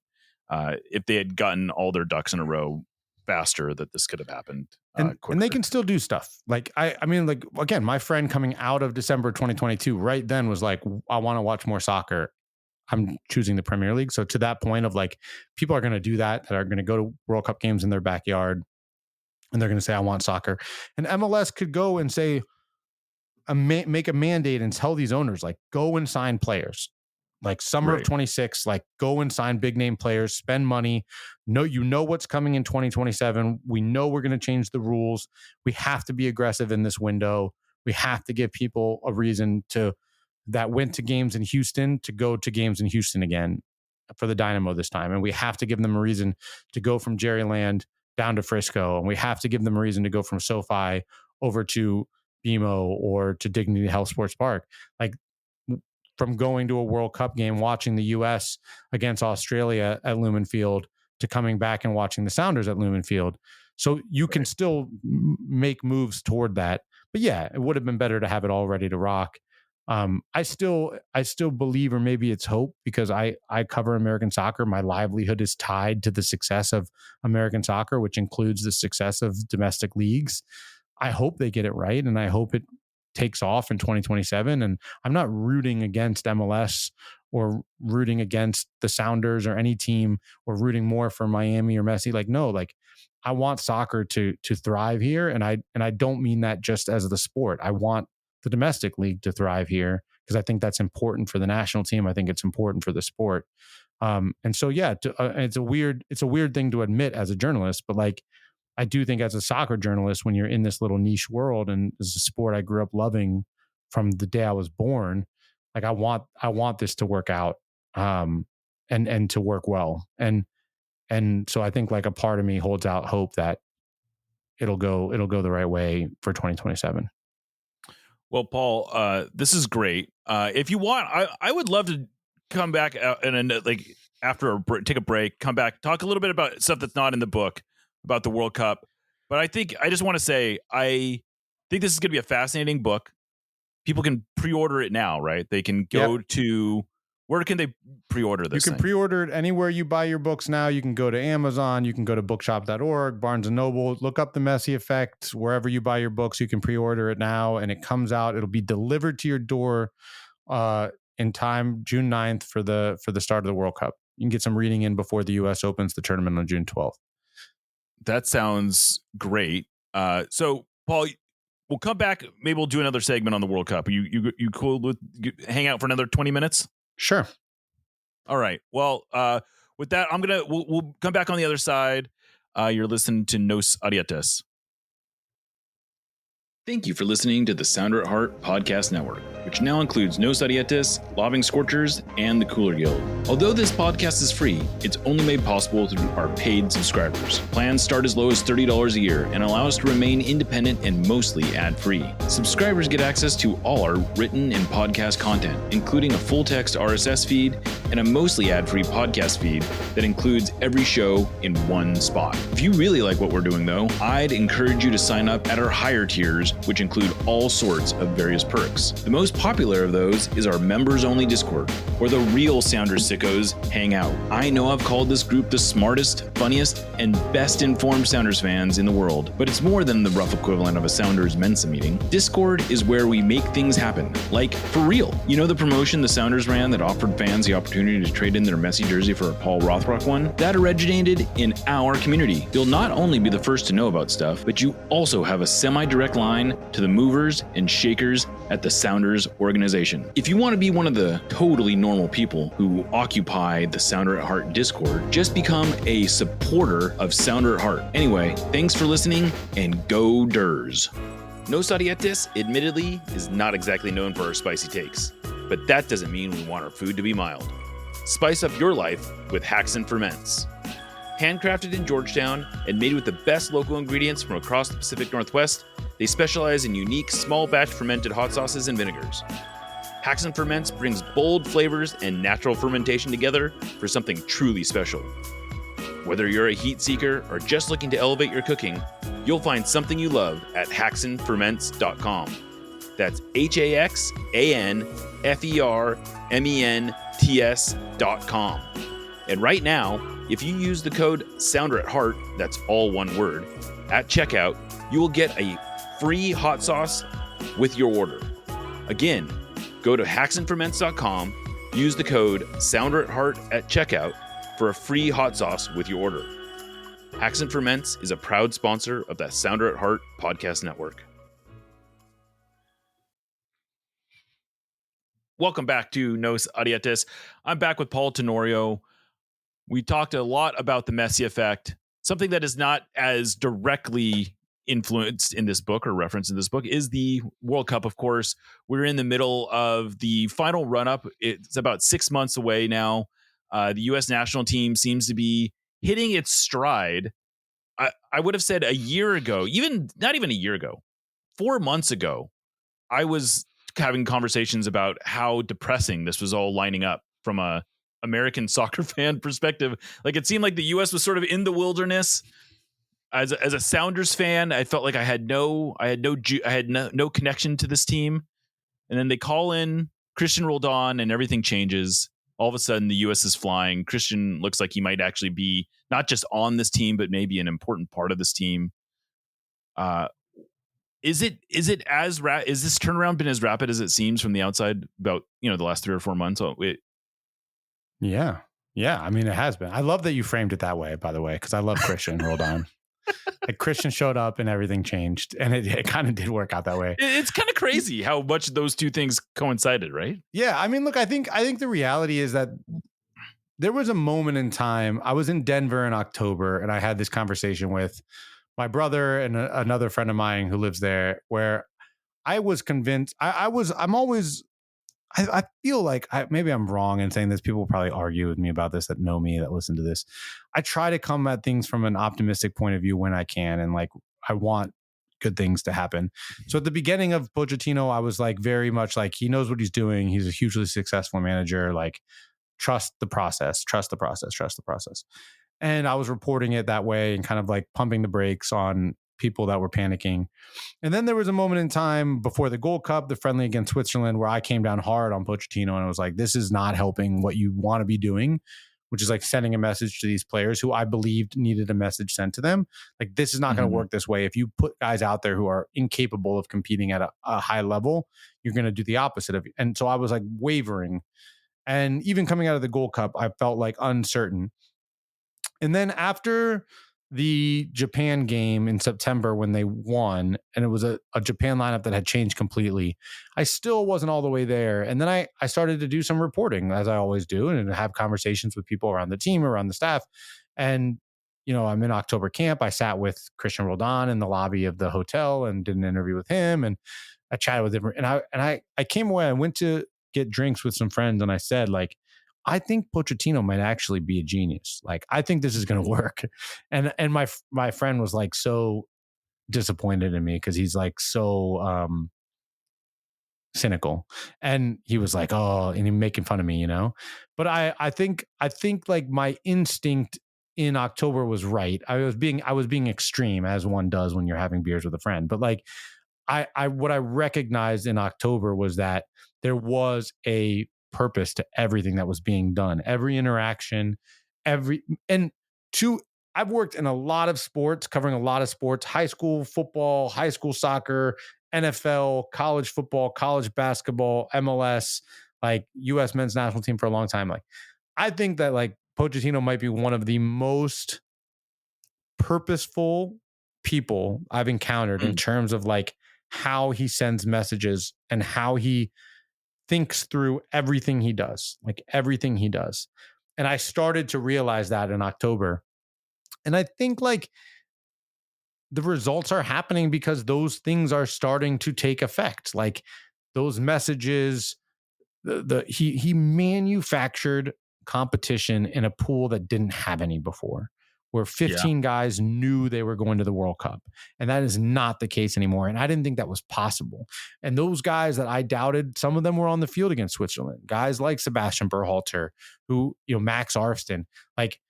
if they had gotten all their ducks in a row faster, that this could have happened.
And they can still do stuff. Like, I mean, like, again, my friend coming out of December 2022 right then was like, I want to watch more soccer. I'm choosing the Premier League. So to that point of like, people are going to do that are going to go to World Cup games in their backyard and they're going to say, I want soccer. And MLS could go and say, make a mandate and tell these owners, like, go and sign players. Like summer of 26, like go and sign big name players, spend money. No, what's coming in 2027. We know we're going to change the rules. We have to be aggressive in this window. We have to give people a reason that went to games in Houston to go to games in Houston again for the Dynamo this time. And we have to give them a reason to go from Jerryland down to Frisco. And we have to give them a reason to go from SoFi over to BMO or to Dignity Health Sports Park. Like, from going to a World Cup game, watching the U.S. against Australia at Lumen Field to coming back and watching the Sounders at Lumen Field. So you can still make moves toward that. But yeah, it would have been better to have it all ready to rock. I still believe, or maybe it's hope, because I cover American soccer. My livelihood is tied to the success of American soccer, which includes the success of domestic leagues. I hope they get it right, and I hope it takes off in 2027. And I'm not rooting against MLS or rooting against the Sounders or any team or rooting more for Miami or Messi. Like, no, like I want soccer to thrive here. And I don't mean that just as the sport. I want the domestic league to thrive here because I think that's important for the national team. I think it's important for the sport. And so, yeah, it's a weird thing to admit as a journalist, but like, I do think as a soccer journalist, when you're in this little niche world and it's a sport I grew up loving from the day I was born, like I want this to work out, and to work well. And so I think like a part of me holds out hope that it'll go the right way for 2027.
Well, Paul, this is great. If you want, I would love to come back and like after take a break, come back, talk a little bit about stuff that's not in the book about the World Cup. But I just want to say, I think this is going to be a fascinating book. People can pre-order it now, right? They can go to, where can they pre-order this?
You can pre-order it anywhere you buy your books now. You can go to Amazon, you can go to bookshop.org, Barnes & Noble, look up the Messi Effect, wherever you buy your books, you can pre-order it now, and it comes out. It'll be delivered to your door in time, June 9th for the start of the World Cup. You can get some reading in before the U.S. opens the tournament on June 12th.
That sounds great. So, Paul, we'll come back. Maybe we'll do another segment on the World Cup. You cool with hang out for another 20 minutes?
Sure.
All right. Well, with that, we'll come back on the other side. You're listening to Nos Arietes. Thank you for listening to the Sounder at Heart Podcast Network, which now includes Nos Arietes, Lobbing Scorchers, and the Cooler Guild. Although this podcast is free, it's only made possible through our paid subscribers. Plans start as low as $30 a year and allow us to remain independent and mostly ad-free. Subscribers get access to all our written and podcast content, including a full-text RSS feed and a mostly ad-free podcast feed that includes every show in one spot. If you really like what we're doing, though, I'd encourage you to sign up at our higher tiers, which include all sorts of various perks. The most popular of those is our members-only Discord, where the real Sounders sickos hang out. I know I've called this group the smartest, funniest, and best-informed Sounders fans in the world, but it's more than the rough equivalent of a Sounders Mensa meeting. Discord is where we make things happen, like for real. You know the promotion the Sounders ran that offered fans the opportunity to trade in their Messi jersey for a Paul Rothrock one? That originated in our community. You'll not only be the first to know about stuff, but you also have a semi-direct line to the movers and shakers at the Sounders organization. If you want to be one of the totally normal people who occupy the Sounder at Heart Discord, just become a supporter of Sounder at Heart. Anyway, thanks for listening, and go Durs. Nos Arietes, admittedly, is not exactly known for our spicy takes, but that doesn't mean we want our food to be mild. Spice up your life with Haxon Ferments. Handcrafted in Georgetown and made with the best local ingredients from across the Pacific Northwest, they specialize in unique small batch fermented hot sauces and vinegars. Haxon Ferments brings bold flavors and natural fermentation together for something truly special. Whether you're a heat seeker or just looking to elevate your cooking, you'll find something you love at haxonferments.com. That's HAXANFERMENTS.com. And right now, if you use the code SOUNDERATHEART, that's all one word, at checkout, you will get a free hot sauce with your order. Again, go to haxonferments.com, use the code SOUNDERATHEART at checkout for a free hot sauce with your order. Haxon Ferments is a proud sponsor of the Sounder at Heart Podcast Network. Welcome back to Nos Arietes. I'm back with Paul Tenorio. We talked a lot about the Messi Effect. Something that is not as directly influenced in this book or referenced in this book is the World Cup, of course. We're in the middle of the final run-up. It's about 6 months away now. The U.S. national team seems to be hitting its stride. I would have said a year ago, not even a year ago, 4 months ago, I was having conversations about how depressing this was all lining up from a American soccer fan perspective. Like, it seemed like the U.S. was sort of in the wilderness. As a Sounders fan, I felt like I had no connection to this team. And then they call in Christian Roldan and everything changes. All of a sudden, the U.S. is flying. Christian looks like he might actually be not just on this team, but maybe an important part of this team. Is this turnaround been as rapid as it seems from the outside about, the last 3 or 4 months?
Yeah. I mean, it has been. I love that you framed it that way, by the way, because I love Christian Roldan. Like, Christian showed up and everything changed, and it kind of did work out that way.
It's kind of crazy how much those two things coincided, right?
Yeah, I mean, look, I think the reality is that there was a moment in time. I was in Denver in October, and I had this conversation with my brother and another friend of mine who lives there, where I was convinced. I feel like maybe I'm wrong in saying this. People will probably argue with me about this that know me, that listen to this. I try to come at things from an optimistic point of view when I can. And like, I want good things to happen. So at the beginning of Pochettino, I was like very much like, he knows what he's doing. He's a hugely successful manager. Like, trust the process, trust the process, trust the process. And I was reporting it that way and kind of like pumping the brakes on people that were panicking. And then there was a moment in time before the Gold Cup, the friendly against Switzerland, where I came down hard on Pochettino and I was like, this is not helping what you want to be doing, which is like sending a message to these players who I believed needed a message sent to them. Like, this is not going to work this way. If you put guys out there who are incapable of competing at a high level, you're going to do the opposite of it. And so I was like wavering. And even coming out of the Gold Cup, I felt like uncertain. And then after the Japan game in September when they won, and it was a Japan lineup that had changed completely, I still wasn't all the way there. And then I started to do some reporting, as I always do, and have conversations with people around the team, around the staff. And, you know, I'm in October camp. I sat with Christian Roldan in the lobby of the hotel and did an interview with him. And I chatted with him. And I came away, I went to get drinks with some friends, and I said, like, I think Pochettino might actually be a genius. Like, I think this is going to work. And my friend was like so disappointed in me because he's like so cynical, and he was like, oh, and he making fun of me, you know. But I think like my instinct in October was right. I was being extreme, as one does when you're having beers with a friend. But like, what I recognized in October was that there was a purpose to everything that was being done, every interaction, I've worked in a lot of sports, covering a lot of sports, high school football, high school soccer, NFL, college football, college basketball, MLS, like US men's national team for a long time. Like, I think that like Pochettino might be one of the most purposeful people I've encountered in terms of like how he sends messages and how he thinks through everything he does, like everything he does. And I started to realize that in October. And I think like the results are happening because those things are starting to take effect. Like, those messages, he manufactured competition in a pool that didn't have any before, where 15 guys knew they were going to the World Cup. And that is not the case anymore. And I didn't think that was possible. And those guys that I doubted, some of them were on the field against Switzerland. Guys like Sebastian Berhalter, who, you know, Max Arfsten, like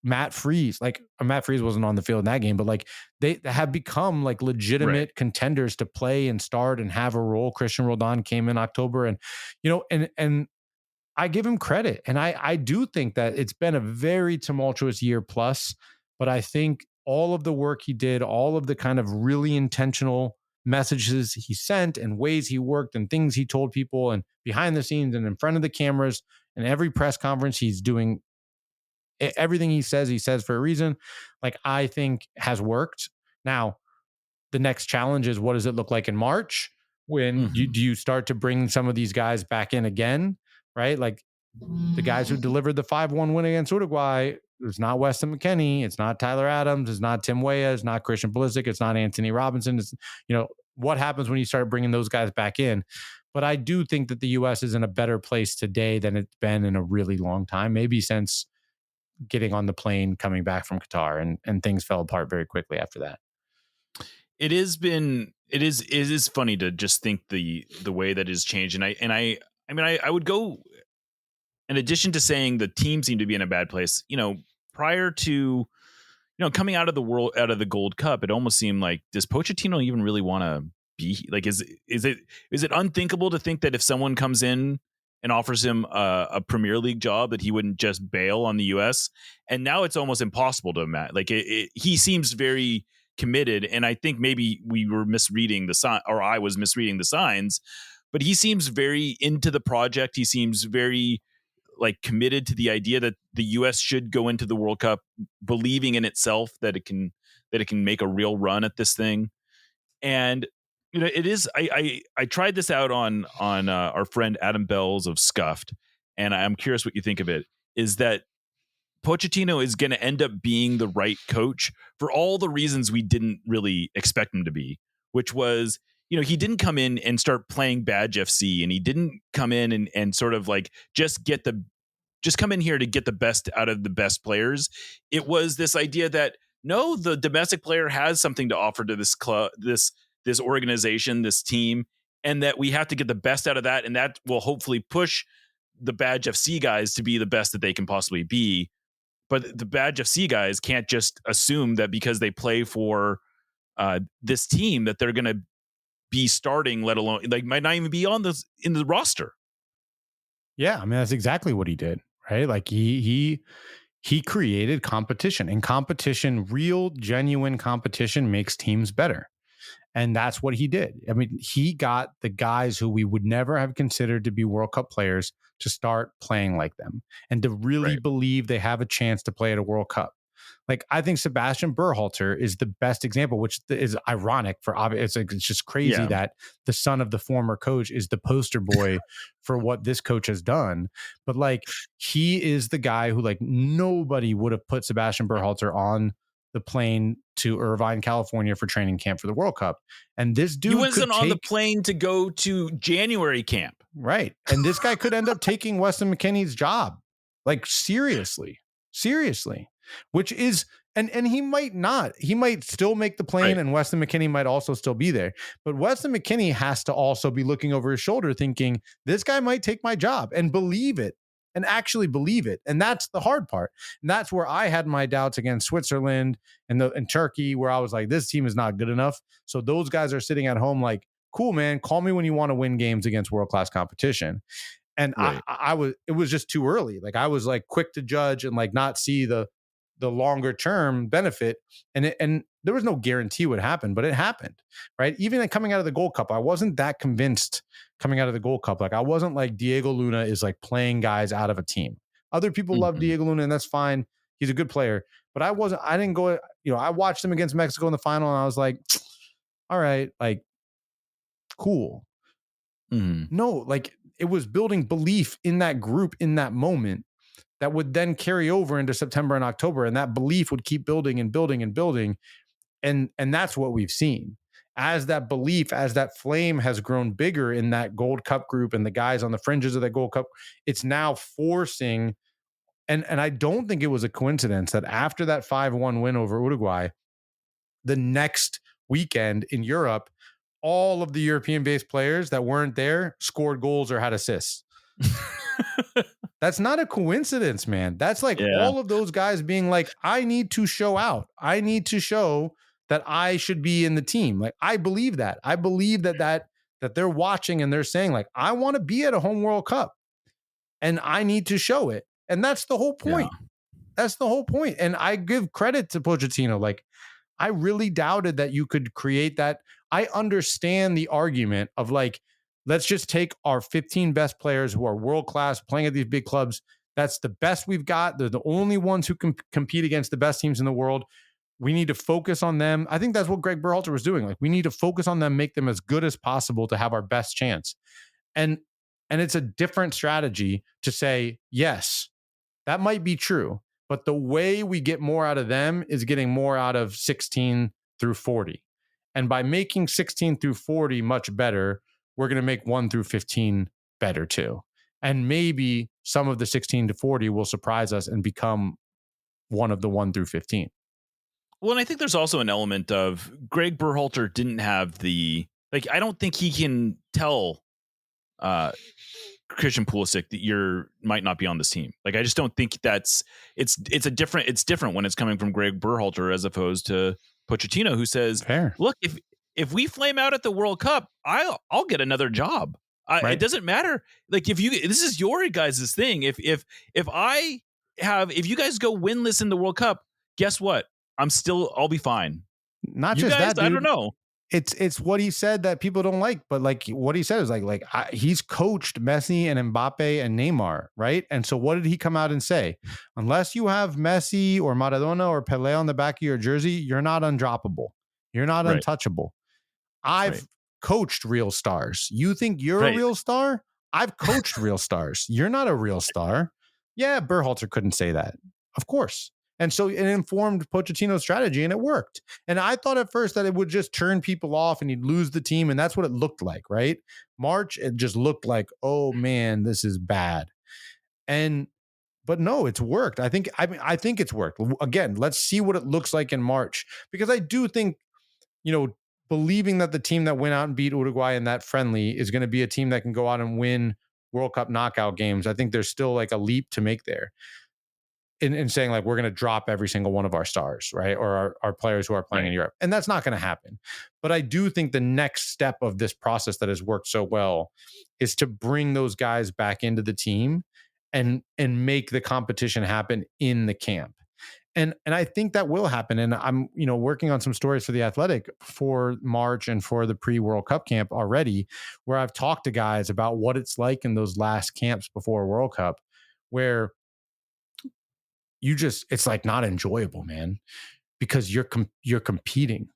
Matt Freese. Like, Matt Freese wasn't on the field in that game, but like they have become like legitimate contenders to play and start and have a role. Christian Roldan came in October, and, you know, and I give him credit. And I do think that it's been a very tumultuous year plus, but I think all of the work he did, all of the kind of really intentional messages he sent and ways he worked and things he told people and behind the scenes and in front of the cameras and every press conference, he's doing everything he says for a reason, like, I think has worked. Now, the next challenge is, what does it look like in March when do you start to bring some of these guys back in again? Right? Like, the guys who delivered the 5-1 win against Uruguay, it's not Weston McKennie, it's not Tyler Adams, it's not Tim Weah, it's not Christian Pulisic, it's not Anthony Robinson. It's, you know, what happens when you start bringing those guys back in? But I do think that the U.S. is in a better place today than it's been in a really long time, maybe since getting on the plane coming back from Qatar, and things fell apart very quickly after that.
It is funny to just think the way that is changed. And I would go, in addition to saying the team seemed to be in a bad place, you know, prior to, you know, coming out of the Gold Cup, it almost seemed like, does Pochettino even really want to be like, is it unthinkable to think that if someone comes in and offers him a Premier League job, that he wouldn't just bail on the US? And now it's almost impossible to imagine. Like, he seems very committed, and I think maybe we were misreading the sign, or I was misreading the signs, but he seems very into the project. He seems very like committed to the idea that the US should go into the World Cup, believing in itself that it can make a real run at this thing. And, you know, it is, I tried this out on our friend Adam Bells of Scuffed, and I'm curious what you think of it, is that Pochettino is going to end up being the right coach for all the reasons we didn't really expect him to be, which was, you know, he didn't come in and start playing Badge FC, and he didn't come in and sort of like just come in here to get the best out of the best players. It was this idea that no, the domestic player has something to offer to this club, this organization, this team, and that we have to get the best out of that, and that will hopefully push the Badge FC guys to be the best that they can possibly be. But the Badge FC guys can't just assume that because they play for this team that they're going to be starting, let alone like might not even be on in the roster.
Yeah, I mean that's exactly what he did, right? Like he created competition, and competition, real genuine competition, makes teams better. And that's what he did. I mean, he got the guys who we would never have considered to be World Cup players to start playing like them and to really believe they have a chance to play at a World Cup. Like, I think Sebastian Berhalter is the best example, which is ironic for obvious. It's just crazy that the son of the former coach is the poster boy for what this coach has done. But like, he is the guy who, like, nobody would have put Sebastian Berhalter on the plane to Irvine, California for training camp for the World Cup. And this dude,
he wasn't on the plane to go to January camp.
Right. And this guy could end up taking Weston McKennie's job. Like, seriously, which is, and he might not, he might still make the plane, and Weston McKennie might also still be there. But Weston McKennie has to also be looking over his shoulder thinking, this guy might take my job, and believe it, and actually believe it. And that's the hard part. And that's where I had my doubts against Switzerland and Turkey, where I was like, this team is not good enough. So those guys are sitting at home like, cool, man, call me when you want to win games against world-class competition. And it was just too early. Like, I was like quick to judge and like not see the longer term benefit. And there was no guarantee what happened, but it happened, right? Even like coming out of the Gold Cup, I wasn't that convinced coming out of the Gold Cup. Like, I wasn't like Diego Luna is like playing guys out of a team. Other people love Diego Luna, and that's fine. He's a good player, but I didn't go, I watched him against Mexico in the final, and I was like, all right, like, cool. No, like, it was building belief in that group in that moment that would then carry over into September and October. And that belief would keep building and building and building. And that's what we've seen. As that belief, as that flame has grown bigger in that Gold Cup group and the guys on the fringes of that Gold Cup, it's now forcing, and I don't think it was a coincidence that after that 5-1 win over Uruguay, the next weekend in Europe, all of the European-based players that weren't there scored goals or had assists. That's not a coincidence, man. That's like all of those guys being like, I need to show out. I need to show that I should be in the team. Like, I believe that. I believe that they're watching and they're saying like, I want to be at a home World Cup and I need to show it. And that's the whole point. That's the whole point. And I give credit to Pochettino. Like, I really doubted that you could create that. I understand the argument of like, let's just take our 15 best players who are world-class playing at these big clubs. That's the best we've got. They're the only ones who can compete against the best teams in the world. We need to focus on them. I think that's what Greg Berhalter was doing. Like, we need to focus on them, make them as good as possible to have our best chance. And it's a different strategy to say, yes, that might be true. But the way we get more out of them is getting more out of 16 through 40. And by making 16 through 40 much better, we're going to make 1 through 15 better too. And maybe some of the 16 to 40 will surprise us and become one of the 1 through 15.
Well, and I think there's also an element of Greg Berhalter didn't have I don't think he can tell Christian Pulisic that you might not be on this team. Like, I just don't think it's different when it's coming from Greg Berhalter as opposed to Pochettino, who says, look, if we flame out at the World Cup, I'll get another job. It doesn't matter. Like, this is your guys' thing. If you guys go winless in the World Cup, guess what? I'll be fine.
Not you just guys, that, dude.
I don't know.
It's what he said that people don't like, but like what he said is he's coached Messi and Mbappe and Neymar, right? And so what did he come out and say? Unless you have Messi or Maradona or Pelé on the back of your jersey, you're not undroppable. You're not untouchable. I've coached real stars. You think you're a real star? I've coached real stars. You're not a real star. Yeah, Berhalter couldn't say that. Of course. And so it informed Pochettino's strategy, and it worked. And I thought at first that it would just turn people off and he'd lose the team. And that's what it looked like, right? March, it just looked like, oh man, this is bad. And but no, it's worked. I think it's worked. Again, let's see what it looks like in March, because I do think, believing that the team that went out and beat Uruguay in that friendly is going to be a team that can go out and win World Cup knockout games. I think there's still like a leap to make there in saying like, we're going to drop every single one of our stars, right? Or our players who are playing in Europe. And that's not going to happen. But I do think the next step of this process that has worked so well is to bring those guys back into the team and make the competition happen in the camp. And I think that will happen. And I'm, working on some stories for The Athletic for March and for the pre-World Cup camp already, where I've talked to guys about what it's like in those last camps before World Cup, where it's like not enjoyable, man, because you're competing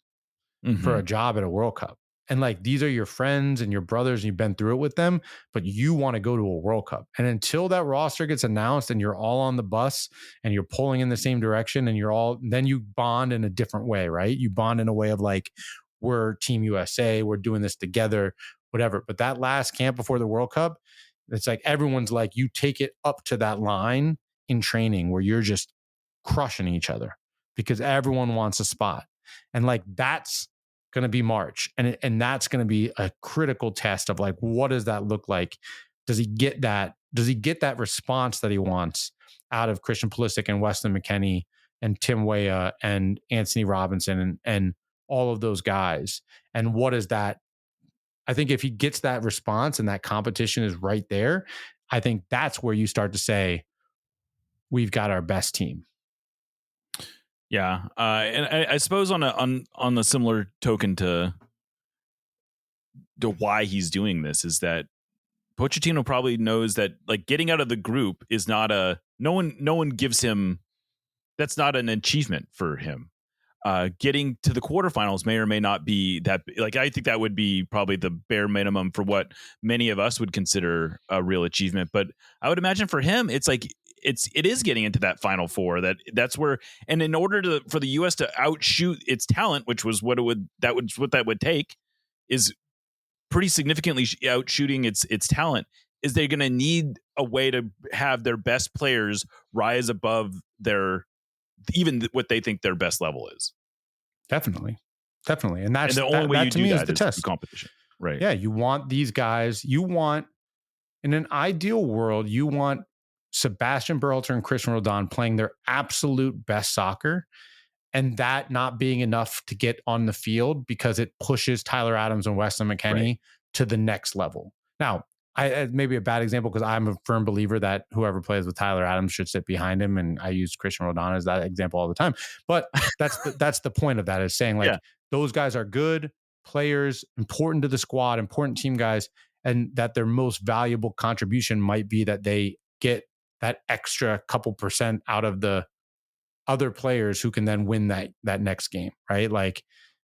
for a job at a World Cup. And like, these are your friends and your brothers, and you've been through it with them, but you want to go to a World Cup. And until that roster gets announced and you're all on the bus and you're pulling in the same direction and then you bond in a different way, right? You bond in a way of like, we're Team USA, we're doing this together, whatever. But that last camp before the World Cup, it's like, everyone's like, you take it up to that line in training where you're just crushing each other because everyone wants a spot. And like, that's going to be March. And that's going to be a critical test of like, what does that look like? Does he get that? Does he get that response that he wants out of Christian Pulisic and Weston McKennie and Tim Weah and Anthony Robinson and all of those guys? And what is that? I think if he gets that response and that competition is right there, I think that's where you start to say, we've got our best team.
Yeah, and I suppose on the similar token to why he's doing this is that Pochettino probably knows that like getting out of the group is not no one gives him, that's not an achievement for him. Getting to the quarterfinals may or may not be that, like, I think that would be probably the bare minimum for what many of us would consider a real achievement. But I would imagine for him, it's like, it is getting into that Final Four. That's where, and in order for the U.S. to outshoot its talent, which was what that would take, is pretty significantly outshooting its talent. Is they're going to need a way to have their best players rise above even what they think their best level is.
Definitely. And that's
the only way you
to
do
me
that
is the test.
Competition, right?
Yeah, you want these guys. In an ideal world, you want Sebastian Berhalter and Christian Roldan playing their absolute best soccer, and that not being enough to get on the field because it pushes Tyler Adams and Weston McKennie to the next level. Now, I maybe a bad example because I'm a firm believer that whoever plays with Tyler Adams should sit behind him, and I use Christian Roldan as that example all the time. But that's the point of that, is saying like, those guys are good players, important to the squad, important team guys, and that their most valuable contribution might be that they get that extra couple percent out of the other players who can then win that next game, right? Like,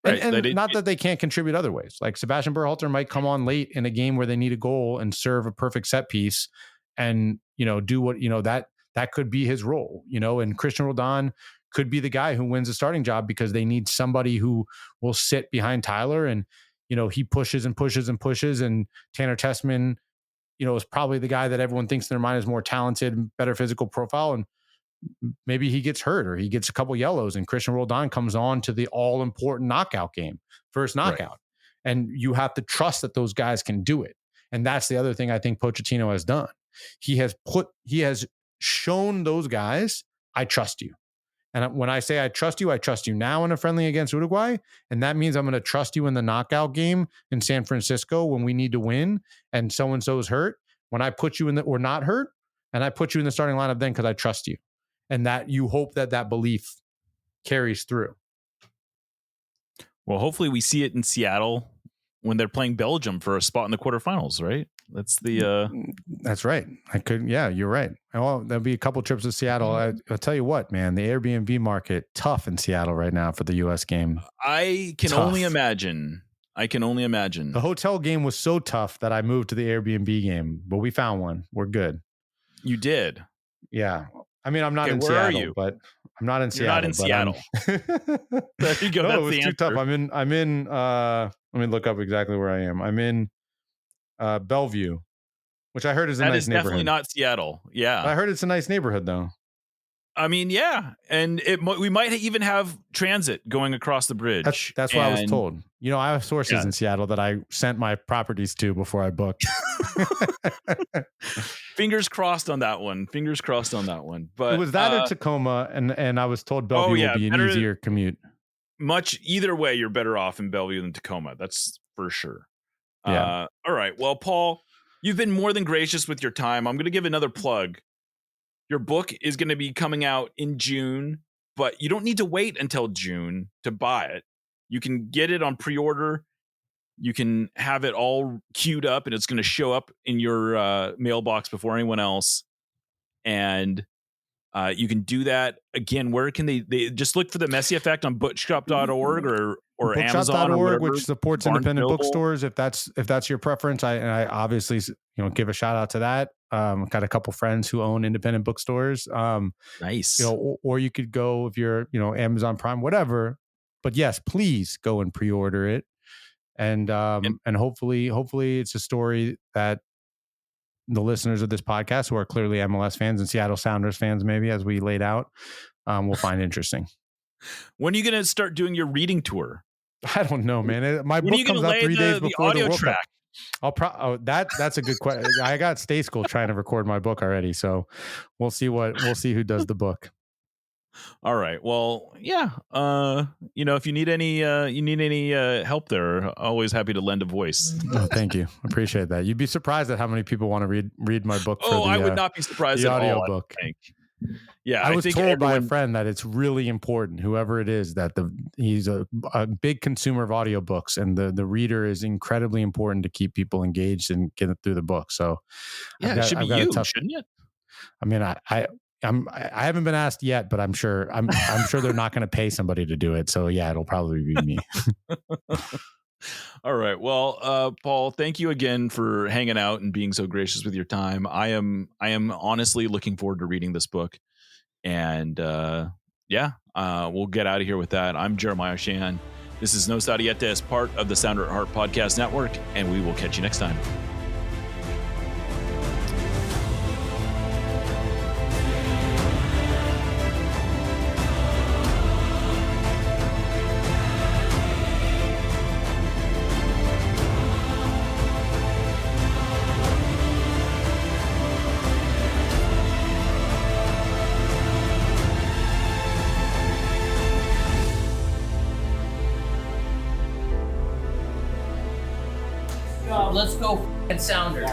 and not that they can't contribute other ways. Like Sebastian Berhalter might come on late in a game where they need a goal and serve a perfect set piece, and do what that could be his role. And Christian Roldan could be the guy who wins a starting job because they need somebody who will sit behind Tyler, and he pushes and pushes and pushes, and Tanner Tessman is probably the guy that everyone thinks in their mind is more talented, better physical profile. And maybe he gets hurt or he gets a couple yellows, and Christian Roldan comes on to the all important knockout game, first knockout. Right. And you have to trust that those guys can do it. And that's the other thing I think Pochettino has done. He has shown those guys, I trust you. And when I say I trust you now in a friendly against Uruguay. And that means I'm going to trust you in the knockout game in San Francisco when we need to win and so-and-so is hurt. When I put you in or not hurt, and I put you in the starting lineup then because I trust you. And that you hope that belief carries through.
Well, hopefully we see it in Seattle when they're playing Belgium for a spot in the quarterfinals, right? That's
That's right. You're right. Well, there'll be a couple trips to Seattle. I'll tell you what, man, the Airbnb market, tough in Seattle right now for the U.S. game.
I can only imagine.
The hotel game was so tough that I moved to the Airbnb game, but we found one. We're good.
You did?
Yeah. I mean, I'm not in Seattle, but I'm not in Seattle.
You're not in Seattle. There you go.
No,
that's
it was
the
too
answer.
tough. I'm in let me look up exactly where I am. I'm in Bellevue. which I heard is a
That
nice
is
neighborhood.
definitely not Seattle. Yeah.
I heard it's a nice neighborhood, though.
I mean, yeah. And we might even have transit going across the bridge.
That's what I was told. You know, I have sources in Seattle that I sent my properties to before I booked.
Fingers crossed on that one. But
it was that or Tacoma, and I was told Bellevue will be an easier commute.
Either way, you're better off in Bellevue than Tacoma. That's for sure.
Yeah.
All right. Well, Paul, you've been more than gracious with your time. I'm going to give another plug. Your book is going to be coming out in June, but you don't need to wait until June to buy it. You can get it on pre-order. You can have it all queued up, and it's going to show up in your mailbox before anyone else. And you can do that again. Where can they just look for the Messi Effect on bookshop.org or Amazon or whatever,
which supports independent bookstores. If that's your preference, I obviously give a shout out to that. Got a couple friends who own independent bookstores.
Nice.
Or you could go if you're Amazon Prime, whatever. But yes, please go and pre-order it, and hopefully it's a story that the listeners of this podcast, who are clearly MLS fans and Seattle Sounders fans, maybe as we laid out, will find interesting.
When are you going to start doing your reading tour?
I don't know, man. My book comes out 3 days before the World Cup. That's a good question. I got Stay School trying to record my book already, so we'll see who does the book.
All right. Well, yeah. If you need any help there, always happy to lend a voice.
Oh, thank you. Appreciate that. You'd be surprised at how many people want to read my book.
I would not be surprised
the
at
audio
all,
book.
I think. Yeah,
I was told by a friend that it's really important, whoever it is, that he's a big consumer of audiobooks, and the reader is incredibly important to keep people engaged and get through the book. So
yeah, it should be you, shouldn't it?
I mean, I haven't been asked yet, but I'm sure they're not going to pay somebody to do it. So yeah, it'll probably be me.
All right. Well, Paul, thank you again for hanging out and being so gracious with your time. I am honestly looking forward to reading this book, and we'll get out of here with that. I'm Jeremiah Shan. This is No Stadiete as part of the Sounder at Heart Podcast Network, and we will catch you next time.
Let's go, Sounders.